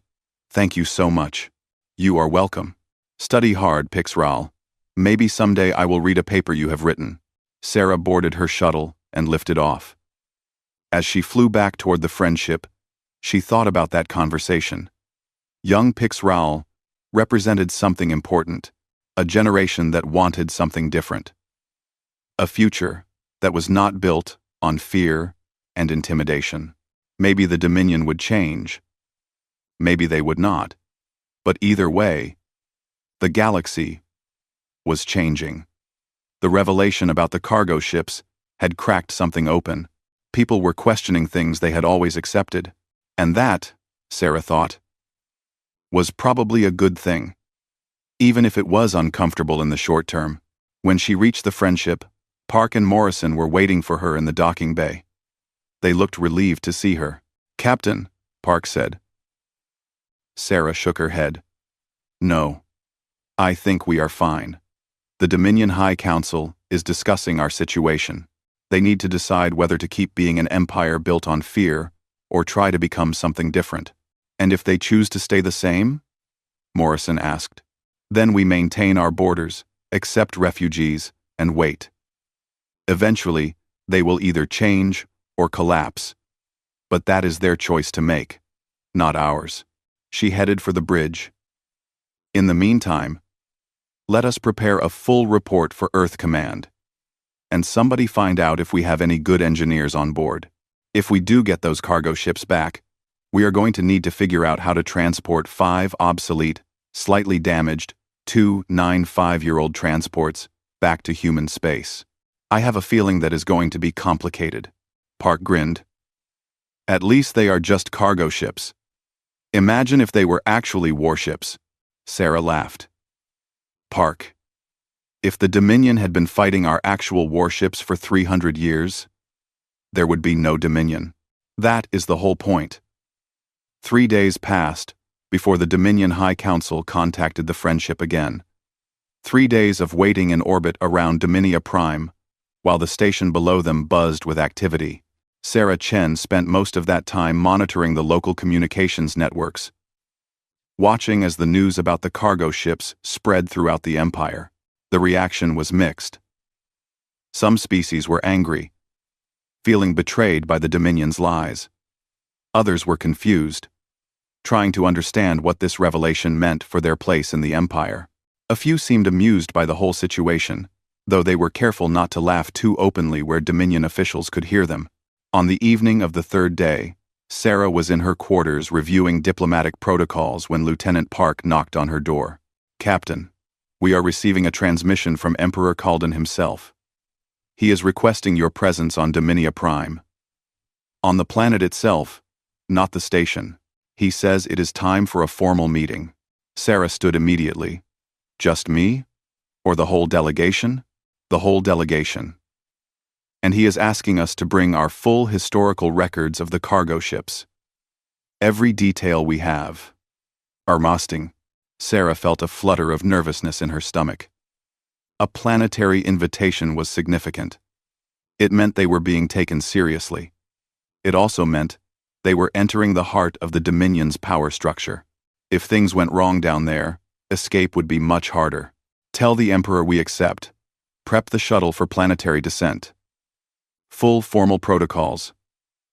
"Thank you so much. You are welcome. Study hard, Pix Ral. Maybe someday I will read a paper you have written." Sarah boarded her shuttle and lifted off. As she flew back toward the friendship, she thought about that conversation. Young Pix Ral represented something important, a generation that wanted something different. A future that was not built on fear and intimidation. Maybe the Dominion would change. Maybe they would not. But either way, the galaxy was changing. The revelation about the cargo ships had cracked something open. People were questioning things they had always accepted. And that, Sarah thought, was probably a good thing. Even if it was uncomfortable in the short term. When she reached the friendship, Park and Morrison were waiting for her in the docking bay. They looked relieved to see her. "Captain," Park said. Sarah shook her head. "No. I think we are fine. The Dominion High Council is discussing our situation. They need to decide whether to keep being an empire built on fear or try to become something different." "And if they choose to stay the same?" Morrison asked. "Then we maintain our borders, accept refugees, and wait. Eventually, they will either change or collapse. But that is their choice to make, not ours." She headed for the bridge. "In the meantime, let us prepare a full report for Earth Command. And somebody find out if we have any good engineers on board. If we do get those cargo ships back, we are going to need to figure out how to transport 5 obsolete, slightly damaged, 2 9-5-year-old transports back to human space. I have a feeling that is going to be complicated." Park grinned. "At least they are just cargo ships. Imagine if they were actually warships." Sarah laughed. "Park, if the Dominion had been fighting our actual warships for 300 years, there would be no Dominion. That is the whole point." 3 days passed before the Dominion High Council contacted the Friendship again. 3 days of waiting in orbit around Dominia Prime, while the station below them buzzed with activity. Sarah Chen spent most of that time monitoring the local communications networks, watching as the news about the cargo ships spread throughout the Empire. The reaction was mixed. Some species were angry, feeling betrayed by the Dominion's lies. Others were confused, trying to understand what this revelation meant for their place in the Empire. A few seemed amused by the whole situation, though they were careful not to laugh too openly where Dominion officials could hear them. On the evening of the third day, Sarah was in her quarters reviewing diplomatic protocols when Lieutenant Park knocked on her door. "Captain, we are receiving a transmission from Emperor Calden himself. He is requesting your presence on Dominia Prime. On the planet itself, not the station. He says it is time for a formal meeting." Sarah stood immediately. "Just me? Or the whole delegation?" "The whole delegation. And he is asking us to bring our full historical records of the cargo ships. Every detail we have." Armasting. Sarah felt a flutter of nervousness in her stomach. A planetary invitation was significant. It meant they were being taken seriously. It also meant they were entering the heart of the Dominion's power structure. If things went wrong down there, escape would be much harder. "Tell the Emperor we accept. Prep the shuttle for planetary descent. Full formal protocols.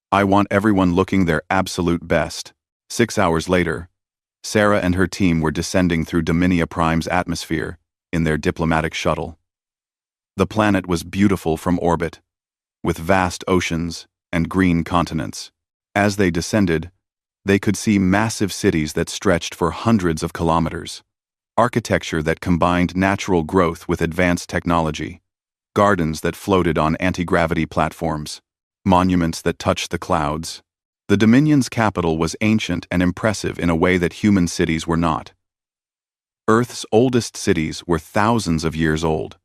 I want everyone looking their absolute best." 6 hours later, Sarah and her team were descending through Dominia Prime's atmosphere in their diplomatic shuttle. The planet was beautiful from orbit, with vast oceans and green continents. As they descended, they could see massive cities that stretched for hundreds of kilometers. Architecture that combined natural growth with advanced technology. Gardens that floated on anti-gravity platforms. Monuments that touched the clouds. The Dominion's capital was ancient and impressive in a way that human cities were not. Earth's oldest cities were thousands of years old.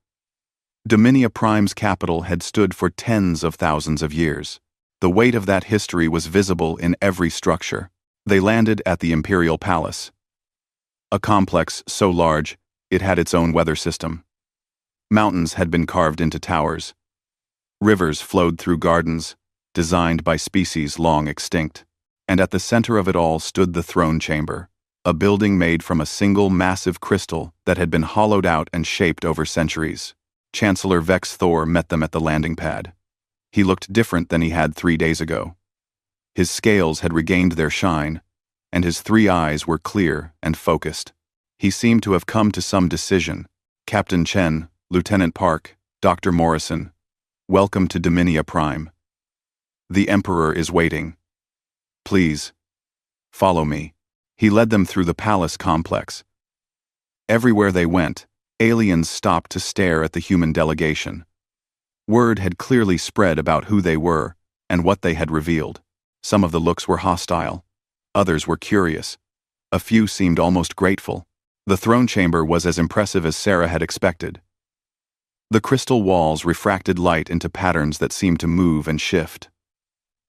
Dominia Prime's capital had stood for tens of thousands of years. The weight of that history was visible in every structure. They landed at the Imperial Palace, a complex so large it had its own weather system. Mountains had been carved into towers. Rivers flowed through gardens, designed by species long extinct. And at the center of it all stood the throne chamber, a building made from a single massive crystal that had been hollowed out and shaped over centuries. Chancellor Vex Thor met them at the landing pad. He looked different than he had 3 days ago. His scales had regained their shine, and his 3 eyes were clear and focused. He seemed to have come to some decision. "Captain Chen, Lieutenant Park, Dr. Morrison, welcome to Dominia Prime. The Emperor is waiting. Please, follow me." He led them through the palace complex. Everywhere they went, aliens stopped to stare at the human delegation. Word had clearly spread about who they were and what they had revealed. Some of the looks were hostile. Others were curious. A few seemed almost grateful. The throne chamber was as impressive as Sarah had expected. The crystal walls refracted light into patterns that seemed to move and shift.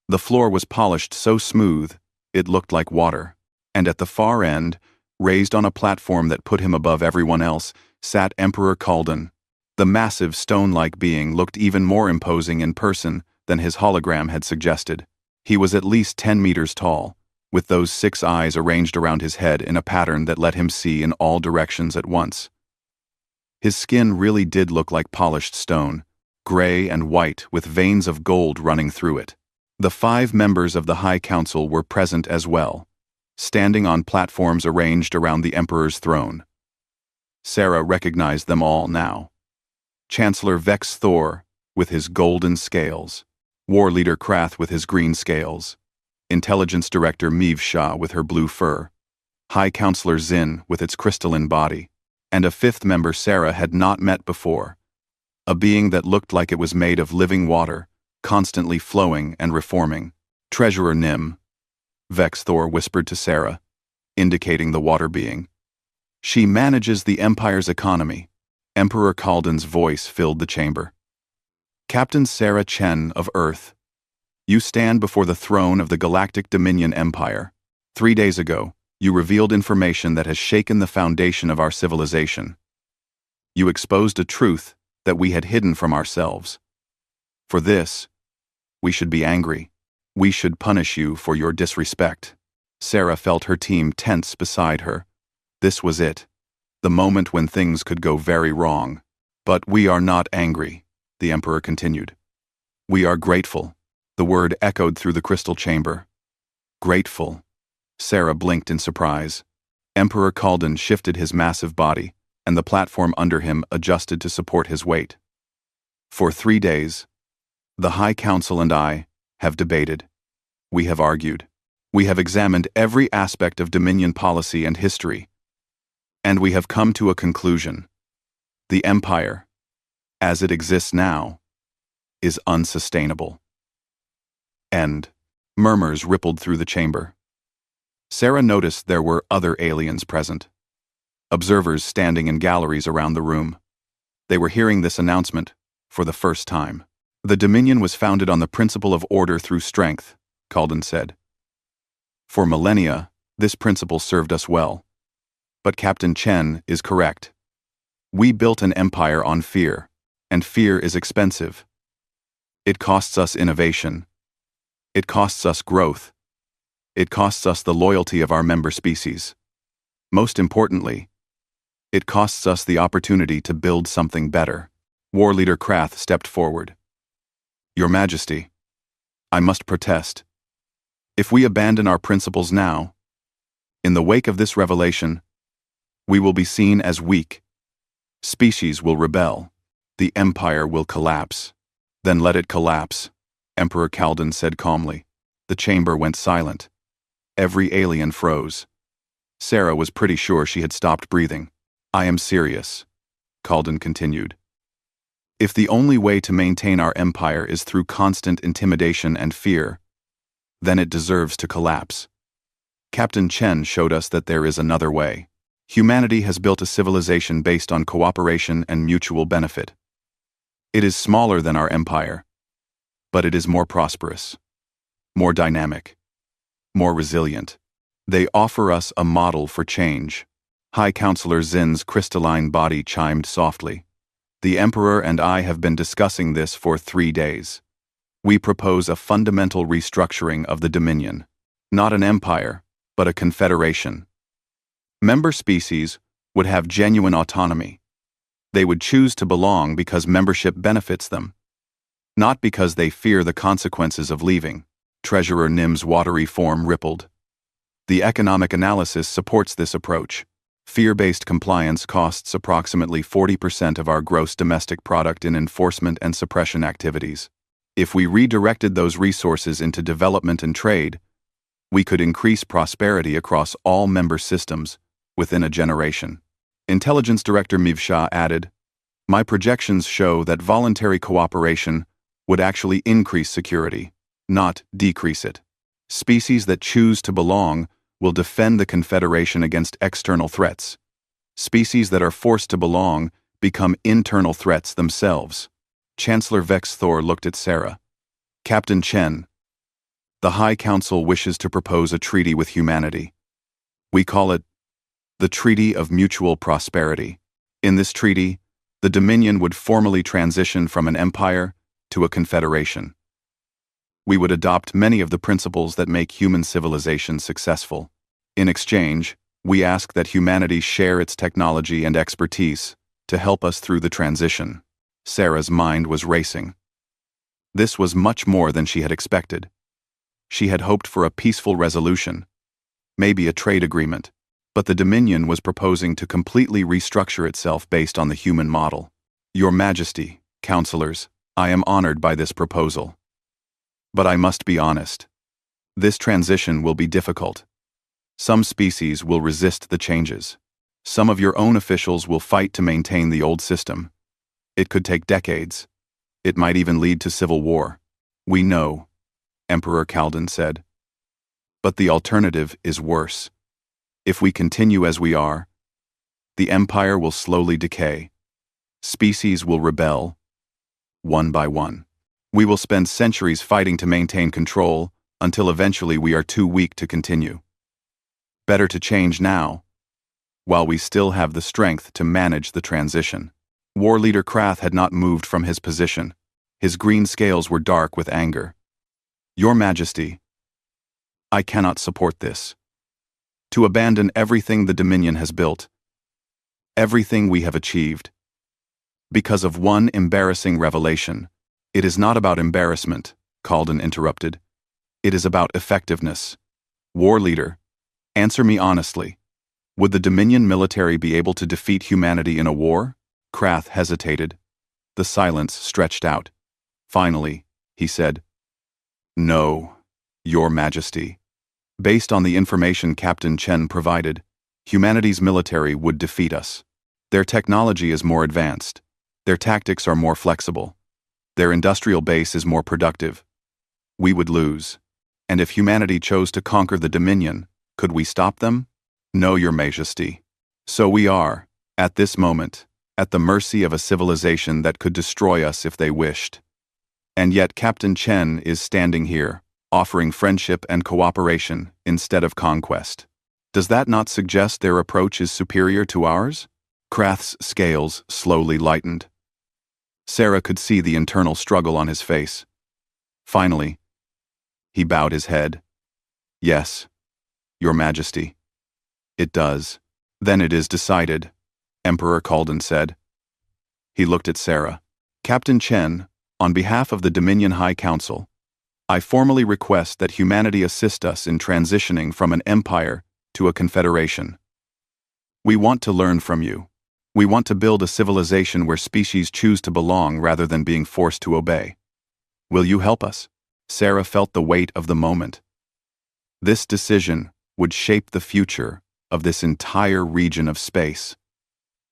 The floor was polished so smooth, it looked like water. And at the far end, raised on a platform that put him above everyone else, sat Emperor Calden. The massive stone-like being looked even more imposing in person than his hologram had suggested. He was at least 10 meters tall, with those 6 eyes arranged around his head in a pattern that let him see in all directions at once. His skin really did look like polished stone, gray and white with veins of gold running through it. The 5 members of the High Council were present as well, standing on platforms arranged around the Emperor's throne. Sarah recognized them all now. Chancellor Vex Thor, with his golden scales. War Leader Krath with his green scales. Intelligence Director Meev Shah with her blue fur. High Counselor Zin with its crystalline body. And a 5th member Sarah had not met before. A being that looked like it was made of living water, constantly flowing and reforming. Treasurer Nim, Vex Thor whispered to Sarah, indicating the water being. "She manages the Empire's economy." Emperor Calden's voice filled the chamber. "Captain Sarah Chen of Earth, you stand before the throne of the Galactic Dominion Empire. 3 days ago, You revealed information that has shaken the foundation of our civilization. You exposed a truth that we had hidden from ourselves. For this, we should be angry. We should punish you for your disrespect. Sarah felt her team tense beside her. This was it, the moment when things could go very wrong. But we are not angry, the Emperor continued. We are grateful. The word echoed through the crystal chamber. Grateful. Sarah blinked in surprise. Emperor Kalden shifted his massive body, and the platform under him adjusted to support his weight. For 3 days, the High Council and I have debated. We have argued. We have examined every aspect of Dominion policy and history. And we have come to a conclusion. The Empire, as it exists now, is unsustainable. End. Murmurs rippled through the chamber. Sarah noticed there were other aliens present. Observers standing in galleries around the room. They were hearing this announcement for the first time. The Dominion was founded on the principle of order through strength, Kalden said. For millennia, this principle served us well. But Captain Chen is correct. We built an empire on fear, and fear is expensive. It costs us innovation. It costs us growth. It costs us the loyalty of our member species. Most importantly, it costs us the opportunity to build something better. War Leader Krath stepped forward. Your Majesty, I must protest. If we abandon our principles now, in the wake of this revelation, we will be seen as weak. Species will rebel. The Empire will collapse. Then let it collapse, Emperor Kalden said calmly. The chamber went silent. Every alien froze. Sarah was pretty sure she had stopped breathing. I am serious, Kalden continued. If the only way to maintain our empire is through constant intimidation and fear, then it deserves to collapse. Captain Chen showed us that there is another way. Humanity has built a civilization based on cooperation and mutual benefit. It is smaller than our empire, but it is more prosperous, more dynamic, more resilient. They offer us a model for change. High Counselor Zin's crystalline body chimed softly. The Emperor and I have been discussing this for 3 days. We propose a fundamental restructuring of the Dominion. Not an empire, but a confederation. Member species would have genuine autonomy. They would choose to belong because membership benefits them, not because they fear the consequences of leaving. Treasurer Nim's watery form rippled. The economic analysis supports this approach. Fear-based compliance costs approximately 40% of our gross domestic product in enforcement and suppression activities. If we redirected those resources into development and trade, we could increase prosperity across all member systems within a generation. Intelligence Director Mivsha added, my projections show that voluntary cooperation would actually increase security, not decrease it. Species that choose to belong will defend the Confederation against external threats. Species that are forced to belong become internal threats themselves. Chancellor Vex Thor looked at Sarah. Captain Chen, the High Council wishes to propose a treaty with humanity. We call it the Treaty of Mutual Prosperity. In this treaty, the Dominion would formally transition from an empire to a confederation. We would adopt many of the principles that make human civilization successful. In exchange, we ask that humanity share its technology and expertise to help us through the transition. Sarah's mind was racing. This was much more than she had expected. She had hoped for a peaceful resolution, maybe a trade agreement, but the Dominion was proposing to completely restructure itself based on the human model. Your Majesty, counselors, I am honored by this proposal. But I must be honest. This transition will be difficult. Some species will resist the changes. Some of your own officials will fight to maintain the old system. It could take decades. It might even lead to civil war. We know, Emperor Kalden said. But the alternative is worse. If we continue as we are, the empire will slowly decay. Species will rebel, one by one. We will spend centuries fighting to maintain control until eventually we are too weak to continue. Better to change now, while we still have the strength to manage the transition. War Leader Krath had not moved from his position. His green scales were dark with anger. Your Majesty, I cannot support this. To abandon everything the Dominion has built, everything we have achieved, because of one embarrassing revelation. It is not about embarrassment, Kalden interrupted. It is about effectiveness. War Leader, answer me honestly. Would the Dominion military be able to defeat humanity in a war? Krath hesitated. The silence stretched out. Finally, he said, No, Your Majesty. Based on the information Captain Chen provided, humanity's military would defeat us. Their technology is more advanced. Their tactics are more flexible. Their industrial base is more productive. We would lose. And if humanity chose to conquer the Dominion, could we stop them? No, Your Majesty. So we are, at this moment, at the mercy of a civilization that could destroy us if they wished. And yet Captain Chen is standing here, offering friendship and cooperation instead of conquest. Does that not suggest their approach is superior to ours? Krath's scales slowly lightened. Sarah could see the internal struggle on his face. Finally, he bowed his head. Yes, Your Majesty. It does. Then it is decided, Emperor Kalden said. He looked at Sarah. Captain Chen, on behalf of the Dominion High Council, I formally request that humanity assist us in transitioning from an empire to a confederation. We want to learn from you. We want to build a civilization where species choose to belong rather than being forced to obey. Will you help us? Sarah felt the weight of the moment. This decision would shape the future of this entire region of space.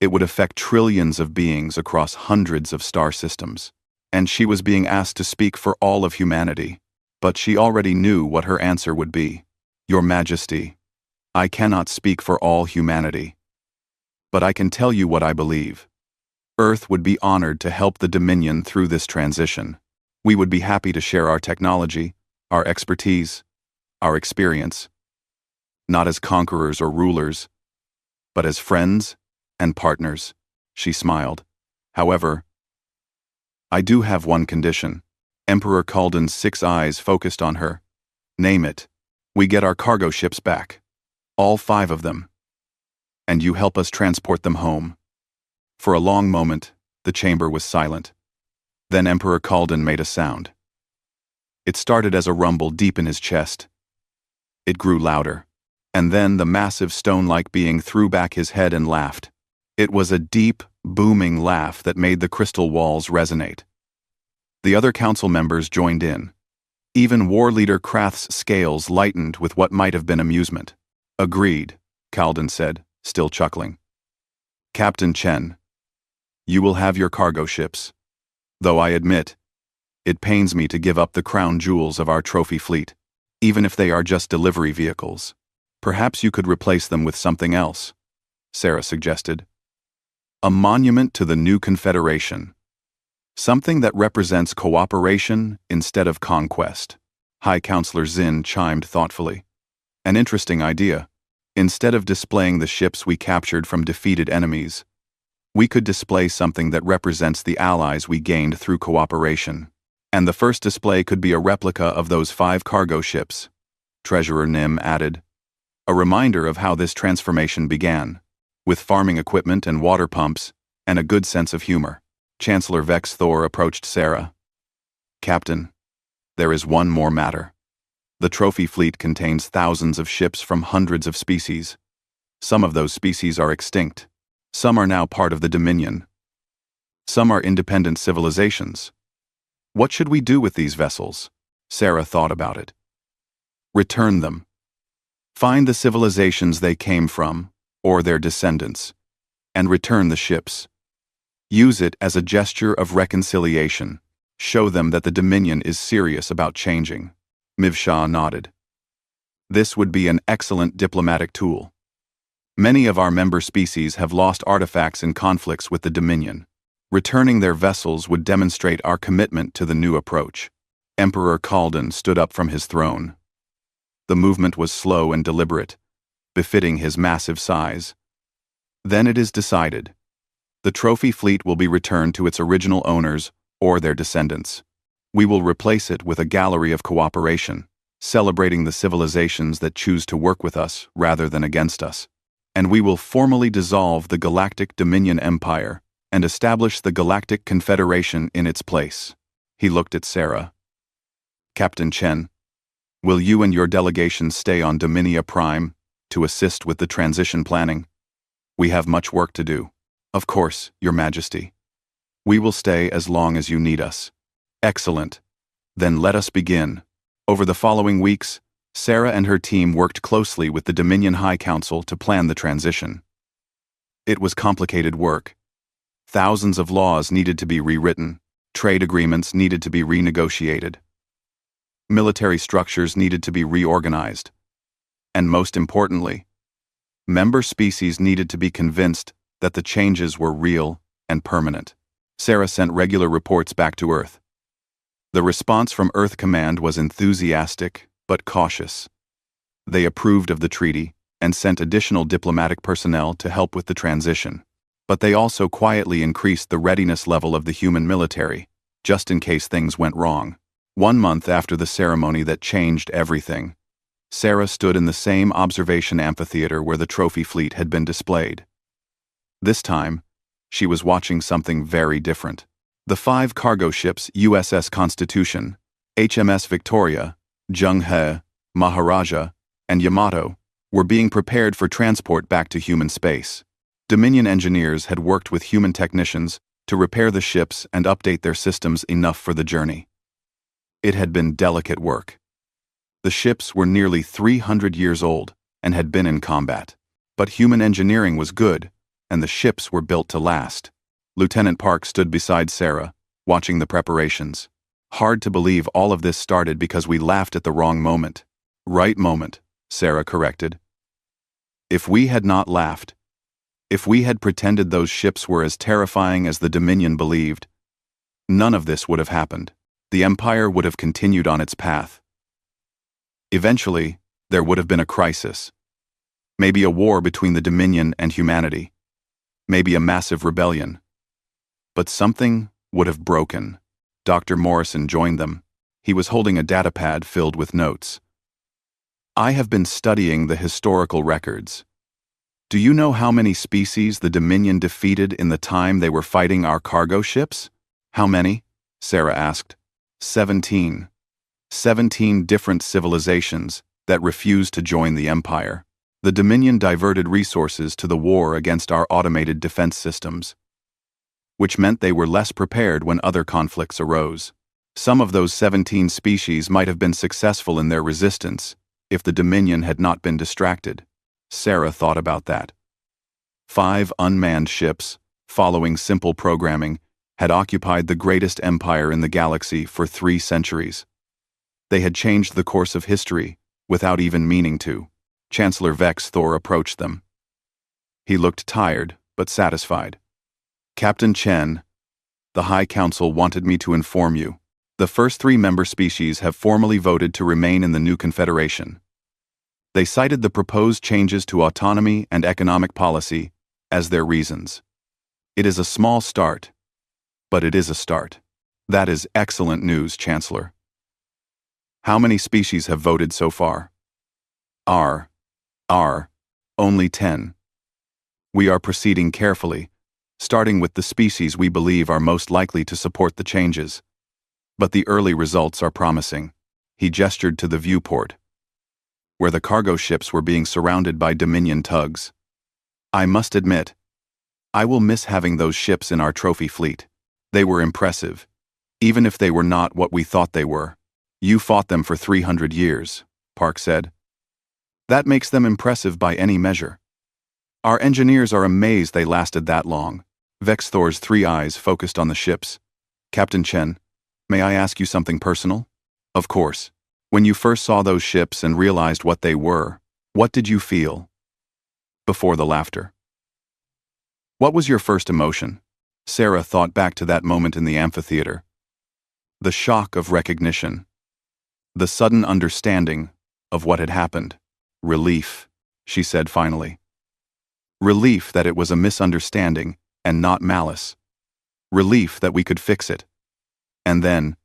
It would affect trillions of beings across hundreds of star systems. And she was being asked to speak for all of humanity. But she already knew what her answer would be. Your Majesty, I cannot speak for all humanity. But I can tell you what I believe. Earth would be honored to help the Dominion through this transition. We would be happy to share our technology, our expertise, our experience. Not as conquerors or rulers, but as friends and partners, she smiled. However, I do have one condition. Emperor Kalden's 6 eyes focused on her. Name it. We get our cargo ships back. All 5 of them. And you help us transport them home. For a long moment, the chamber was silent. Then Emperor Kalden made a sound. It started as a rumble deep in his chest. It grew louder. And then the massive stone-like being threw back his head and laughed. It was a deep, booming laugh that made the crystal walls resonate. The other council members joined in. Even War Leader Krath's scales lightened with what might have been amusement. Agreed, Kalden said, still chuckling. Captain Chen, you will have your cargo ships. Though I admit, it pains me to give up the crown jewels of our trophy fleet, even if they are just delivery vehicles. Perhaps you could replace them with something else, Sarah suggested. A monument to the new confederation. Something that represents cooperation instead of conquest. High Counselor Zin chimed thoughtfully. An interesting idea. Instead of displaying the ships we captured from defeated enemies, we could display something that represents the allies we gained through cooperation. And the first display could be a replica of those 5 cargo ships, Treasurer Nim added. A reminder of how this transformation began, with farming equipment and water pumps, and a good sense of humor. Chancellor Vex Thor approached Sarah. Captain, there is one more matter. The trophy fleet contains thousands of ships from hundreds of species. Some of those species are extinct. Some are now part of the Dominion. Some are independent civilizations. What should we do with these vessels? Sarah thought about it. Return them. Find the civilizations they came from, or their descendants, and return the ships. Use it as a gesture of reconciliation. Show them that the Dominion is serious about changing. Mivsha nodded. This would be an excellent diplomatic tool. Many of our member species have lost artifacts in conflicts with the Dominion. Returning their vessels would demonstrate our commitment to the new approach. Emperor Kalden stood up from his throne. The movement was slow and deliberate. befitting his massive size. Then it is decided. The trophy fleet will be returned to its original owners or their descendants. We will replace it with a gallery of cooperation, celebrating the civilizations that choose to work with us rather than against us. And we will formally dissolve the Galactic Dominion Empire and establish the Galactic Confederation in its place. He looked at Sarah. Captain Chen, will you and your delegation stay on Dominia Prime to assist with the transition planning? We have much work to do. Of course, Your Majesty. We will stay as long as you need us. Excellent. Then let us begin. Over the following weeks, Sarah and her team worked closely with the Dominion High Council to plan the transition. It was complicated work. Thousands of laws needed to be rewritten, trade agreements needed to be renegotiated, military structures needed to be reorganized, and most importantly, member species needed to be convinced that the changes were real and permanent. Sarah sent regular reports back to Earth. The response from Earth Command was enthusiastic but cautious. They approved of the treaty and sent additional diplomatic personnel to help with the transition. But they also quietly increased the readiness level of the human military, just in case things went wrong. 1 month after the ceremony that changed everything, Sarah stood in the same observation amphitheater where the trophy fleet had been displayed. This time, she was watching something very different. The 5 cargo ships USS Constitution, HMS Victoria, Zheng He, Maharaja, and Yamato were being prepared for transport back to human space. Dominion engineers had worked with human technicians to repair the ships and update their systems enough for the journey. It had been delicate work. The ships were nearly 300 years old and had been in combat. But human engineering was good, and the ships were built to last. Lieutenant Park stood beside Sarah, watching the preparations. Hard to believe all of this started because we laughed at the wrong moment. Right moment, Sarah corrected. If we had not laughed, if we had pretended those ships were as terrifying as the Dominion believed, none of this would have happened. The Empire would have continued on its path. Eventually, there would have been a crisis. Maybe a war between the Dominion and humanity. Maybe a massive rebellion. But something would have broken. Dr. Morrison joined them. He was holding a datapad filled with notes. I have been studying the historical records. Do you know how many species the Dominion defeated in the time they were fighting our cargo ships? How many? Sarah asked. 17. 17 different civilizations that refused to join the Empire. The Dominion diverted resources to the war against our automated defense systems, which meant they were less prepared when other conflicts arose. Some of those 17 species might have been successful in their resistance if the Dominion had not been distracted. Sarah thought about that. 5 unmanned ships, following simple programming, had occupied the greatest empire in the galaxy for 3 centuries. They had changed the course of history without even meaning to. Chancellor Vex Thor approached them. He looked tired, but satisfied. Captain Chen, the High Council wanted me to inform you. The first 3 member species have formally voted to remain in the new confederation. They cited the proposed changes to autonomy and economic policy as their reasons. It is a small start, but it is a start. That is excellent news, Chancellor. How many species have voted so far? Only 10. We are proceeding carefully, starting with the species we believe are most likely to support the changes. But the early results are promising. He gestured to the viewport, where the cargo ships were being surrounded by Dominion tugs. I must admit, I will miss having those ships in our trophy fleet. They were impressive, even if they were not what we thought they were. You fought them for 300 years, Park said. That makes them impressive by any measure. Our engineers are amazed they lasted that long. Vex Thor's 3 eyes focused on the ships. Captain Chen, may I ask you something personal? Of course. When you first saw those ships and realized what they were, what did you feel? Before the laughter. What was your first emotion? Sarah thought back to that moment in the amphitheater. The shock of recognition. The sudden understanding of what had happened. Relief. she said finally. Relief that it was a misunderstanding and not malice. Relief that we could fix it. And then,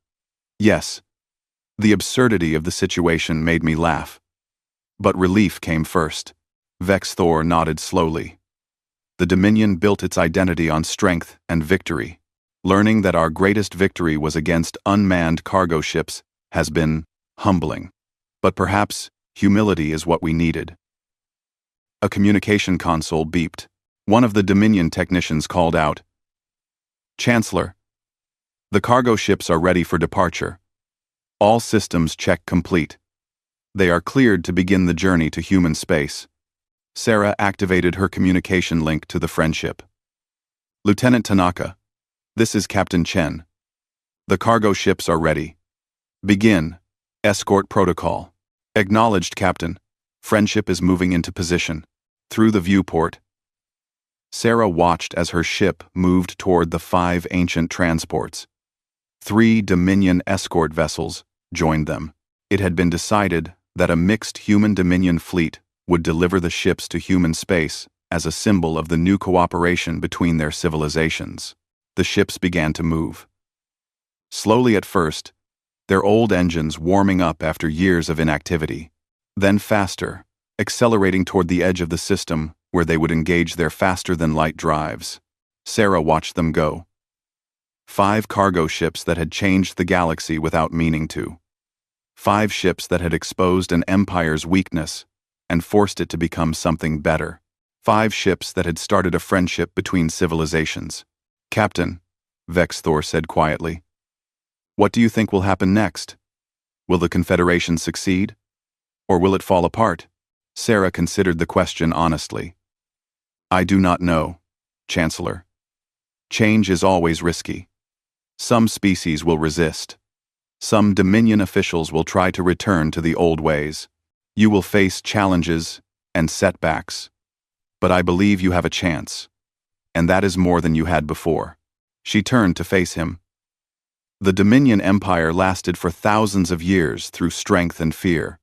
yes, the absurdity of the situation made me laugh. But relief came first. Vex Thor nodded slowly. The Dominion built its identity on strength and victory. Learning that our greatest victory was against unmanned cargo ships has been humbling. But perhaps humility is what we needed. A communication console beeped. One of the Dominion technicians called out, "Chancellor, the cargo ships are ready for departure. All systems check complete. They are cleared to begin the journey to human space." Sarah activated her communication link to the Friendship. "Lieutenant Tanaka, this is Captain Chen. The cargo ships are ready. Begin. Escort protocol." "Acknowledged, Captain. Friendship is moving into position." Through the viewport, Sarah watched as her ship moved toward the 5 ancient transports. 3 Dominion escort vessels joined them. It had been decided that a mixed human-Dominion fleet would deliver the ships to human space as a symbol of the new cooperation between their civilizations. The ships began to move. Slowly at first, their old engines warming up after years of inactivity. Then faster, accelerating toward the edge of the system where they would engage their faster-than-light drives. Sarah watched them go. 5 cargo ships that had changed the galaxy without meaning to. 5 ships that had exposed an empire's weakness and forced it to become something better. 5 ships that had started a friendship between civilizations. "Captain," Vex Thor said quietly, "what do you think will happen next? Will the Confederation succeed? Or will it fall apart?" Sarah considered the question honestly. "I do not know, Chancellor. Change is always risky. Some species will resist. Some Dominion officials will try to return to the old ways. You will face challenges and setbacks. But I believe you have a chance. And that is more than you had before." She turned to face him. "The Dominion Empire lasted for thousands of years through strength and fear.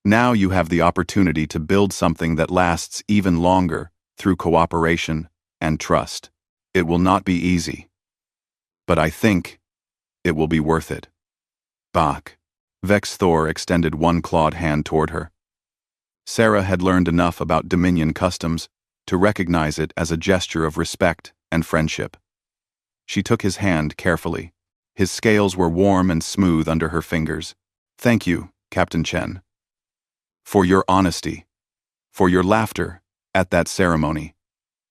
Now you have the opportunity to build something that lasts even longer through cooperation and trust. It will not be easy. But I think it will be worth it." "Bach." Vex Thor extended one clawed hand toward her. Sarah had learned enough about Dominion customs to recognize it as a gesture of respect and friendship. She took his hand carefully. His scales were warm and smooth under her fingers. "Thank you, Captain Chen. For your honesty. For your laughter at that ceremony.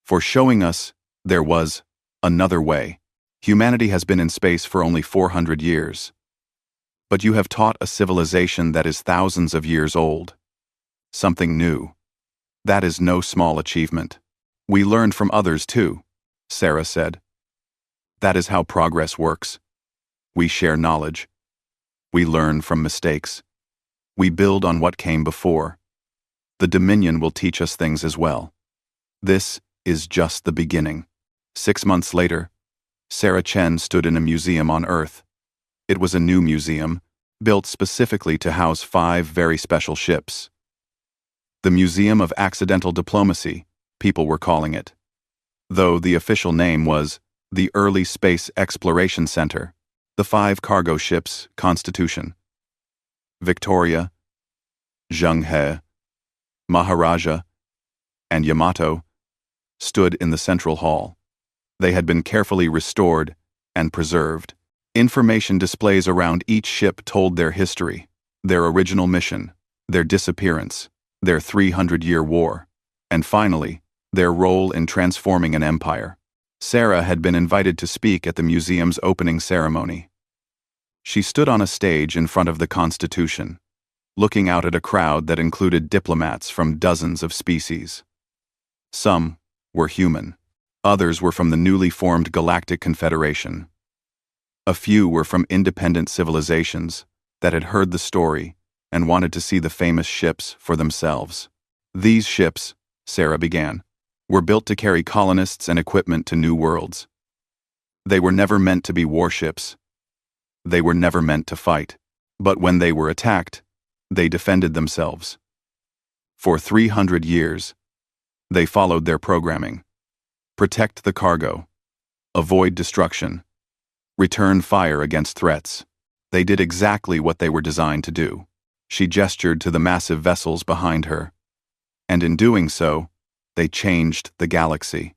For showing us there was another way. Humanity has been in space for only 400 years. But you have taught a civilization that is thousands of years old. Something new. That is no small achievement. We learned from others too," Sarah said. "That is how progress works. We share knowledge. We learn from mistakes. We build on what came before. The Dominion will teach us things as well. This is just the beginning." 6 months later, Sarah Chen stood in a museum on Earth. It was a new museum, built specifically to house 5 very special ships. The Museum of Accidental Diplomacy, people were calling it. Though the official name was the Early Space Exploration Center. The 5 cargo ships, Constitution, Victoria, Zhenghe, Maharaja, and Yamato, stood in the central hall. They had been carefully restored and preserved. Information displays around each ship told their history, their original mission, their disappearance, their 300-year war, and finally, their role in transforming an empire. Sarah had been invited to speak at the museum's opening ceremony. She stood on a stage in front of the Constitution, looking out at a crowd that included diplomats from dozens of species. Some were human. Others were from the newly formed Galactic Confederation. A few were from independent civilizations that had heard the story and wanted to see the famous ships for themselves. "These ships," Sarah began, "were built to carry colonists and equipment to new worlds. They were never meant to be warships. They were never meant to fight. But when they were attacked, they defended themselves. For 300 years, they followed their programming. Protect the cargo. Avoid destruction. Return fire against threats. They did exactly what they were designed to do. She gestured to the massive vessels behind her. And in doing so, they changed the galaxy.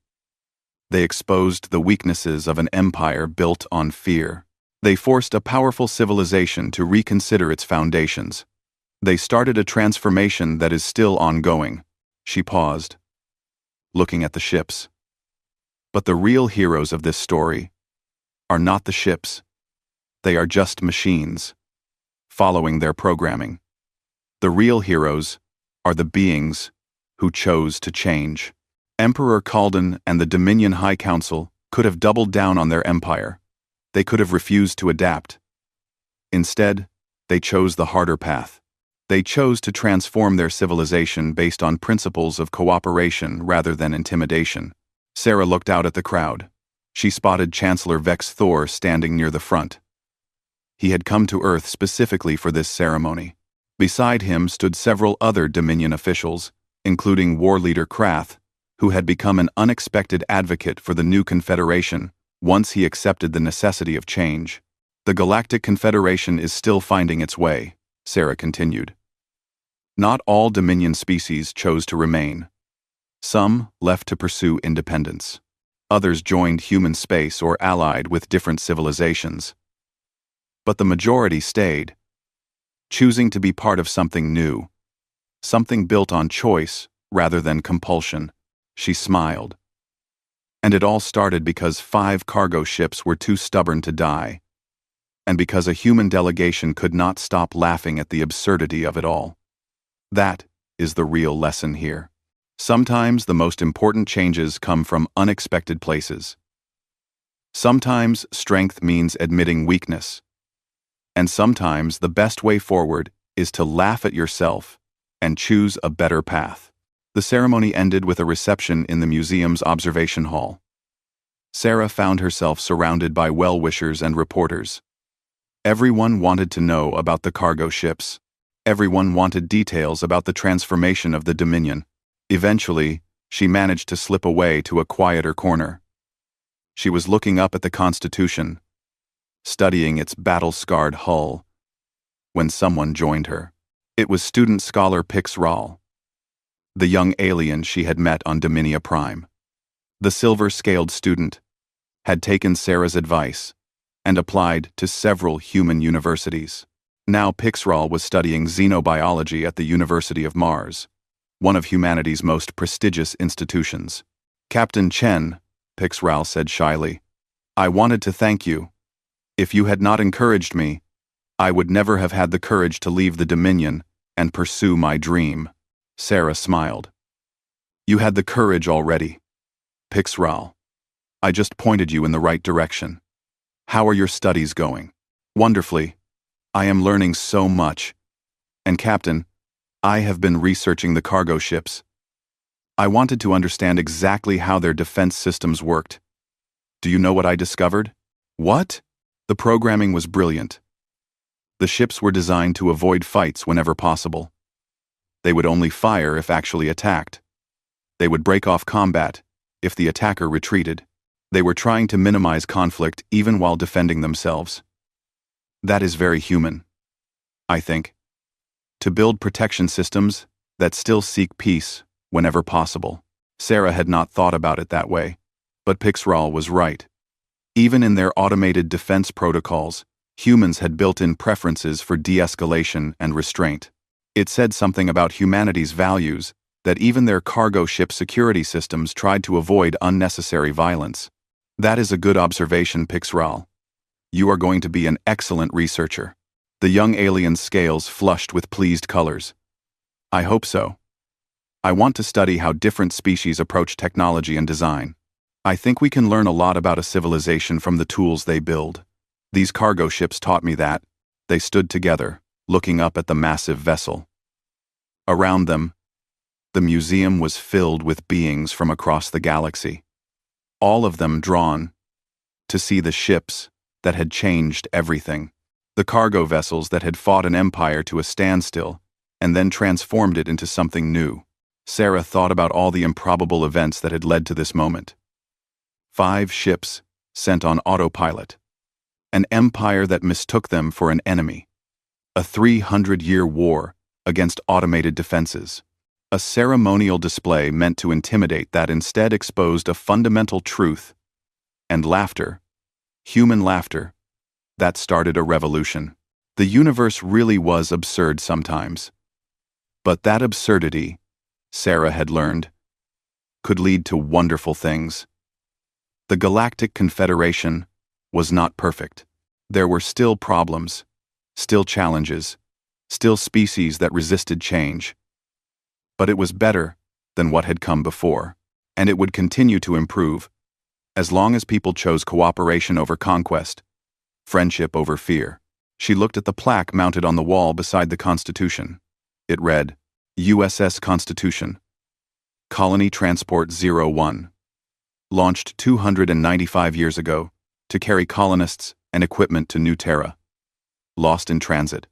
They exposed the weaknesses of an empire built on fear. They forced a powerful civilization to reconsider its foundations. They started a transformation that is still ongoing. She paused, looking at the ships. But the real heroes of this story are not the ships. They are just machines, following their programming. The real heroes are the beings who chose to change. Emperor Kalden and the Dominion High Council could have doubled down on their empire. They could have refused to adapt. Instead, they chose the harder path. They chose to transform their civilization based on principles of cooperation rather than intimidation. Sarah looked out at the crowd. She spotted Chancellor Vex Thor standing near the front. He had come to Earth specifically for this ceremony. Beside him stood several other Dominion officials, including war leader Krath, who had become an unexpected advocate for the new Confederation once he accepted the necessity of change. The Galactic Confederation is still finding its way, Sarah continued. Not all Dominion species chose to remain. Some left to pursue independence. Others joined human space or allied with different civilizations. But the majority stayed, choosing to be part of something new, something built on choice rather than compulsion. She smiled. And it all started because 5 cargo ships were too stubborn to die, and because a human delegation could not stop laughing at the absurdity of it all. That is the real lesson here. Sometimes the most important changes come from unexpected places. Sometimes strength means admitting weakness. And sometimes the best way forward is to laugh at yourself and choose a better path. The ceremony ended with a reception in the museum's observation hall. Sarah found herself surrounded by well-wishers and reporters. Everyone wanted to know about the cargo ships. Everyone wanted details about the transformation of the Dominion. Eventually, she managed to slip away to a quieter corner. She was looking up at the Constitution, studying its battle-scarred hull, when someone joined her. It was student scholar Pix Rahl, the young alien she had met on Dominia Prime. The silver-scaled student had taken Sarah's advice and applied to several human universities. Now Pix Rahl was studying xenobiology at the University of Mars, one of humanity's most prestigious institutions. Captain Chen, Pix Rahl said shyly, I wanted to thank you. If you had not encouraged me, I would never have had the courage to leave the Dominion and pursue my dream. Sarah smiled. You had the courage already. Pix Rahl, I just pointed you in the right direction. How are your studies going? Wonderfully. I am learning so much. And Captain, I have been researching the cargo ships. I wanted to understand exactly how their defense systems worked. Do you know what I discovered? What? The programming was brilliant. The ships were designed to avoid fights whenever possible. They would only fire if actually attacked. They would break off combat if the attacker retreated. They were trying to minimize conflict even while defending themselves. That is very human, I think. To build protection systems that still seek peace whenever possible. Sarah had not thought about it that way, but Pix Rahl was right. Even in their automated defense protocols, humans had built-in preferences for de-escalation and restraint. It said something about humanity's values that even their cargo ship security systems tried to avoid unnecessary violence. That is a good observation, Pix Rahl. You are going to be an excellent researcher. The young alien's scales flushed with pleased colors. I hope so. I want to study how different species approach technology and design. I think we can learn a lot about a civilization from the tools they build. These cargo ships taught me that. They stood together, looking up at the massive vessel. Around them, the museum was filled with beings from across the galaxy. All of them drawn to see the ships that had changed everything. The cargo vessels that had fought an empire to a standstill and then transformed it into something new. Sarah thought about all the improbable events that had led to this moment. 5 ships sent on autopilot. An empire that mistook them for an enemy. A 300-year war against automated defenses. A ceremonial display meant to intimidate that instead exposed a fundamental truth. And laughter, human laughter, that started a revolution. The universe really was absurd sometimes. But that absurdity, Sarah had learned, could lead to wonderful things. The Galactic Confederation was not perfect. There were still problems, still challenges, still species that resisted change. But it was better than what had come before, and it would continue to improve, as long as people chose cooperation over conquest, friendship over fear. She looked at the plaque mounted on the wall beside the Constitution. It read, USS Constitution, Colony Transport 01. Launched 295 years ago to carry colonists and equipment to New Terra. Lost in transit.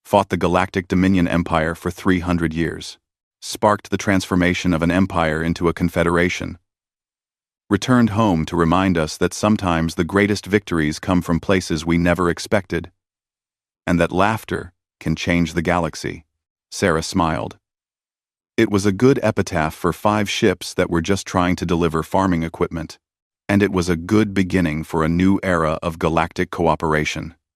Fought the Galactic Dominion Empire for 300 years. Sparked the transformation of an empire into a confederation. Returned home to remind us that sometimes the greatest victories come from places we never expected. And that laughter can change the galaxy. Sarah smiled. It was a good epitaph for 5 ships that were just trying to deliver farming equipment. And it was a good beginning for a new era of galactic cooperation.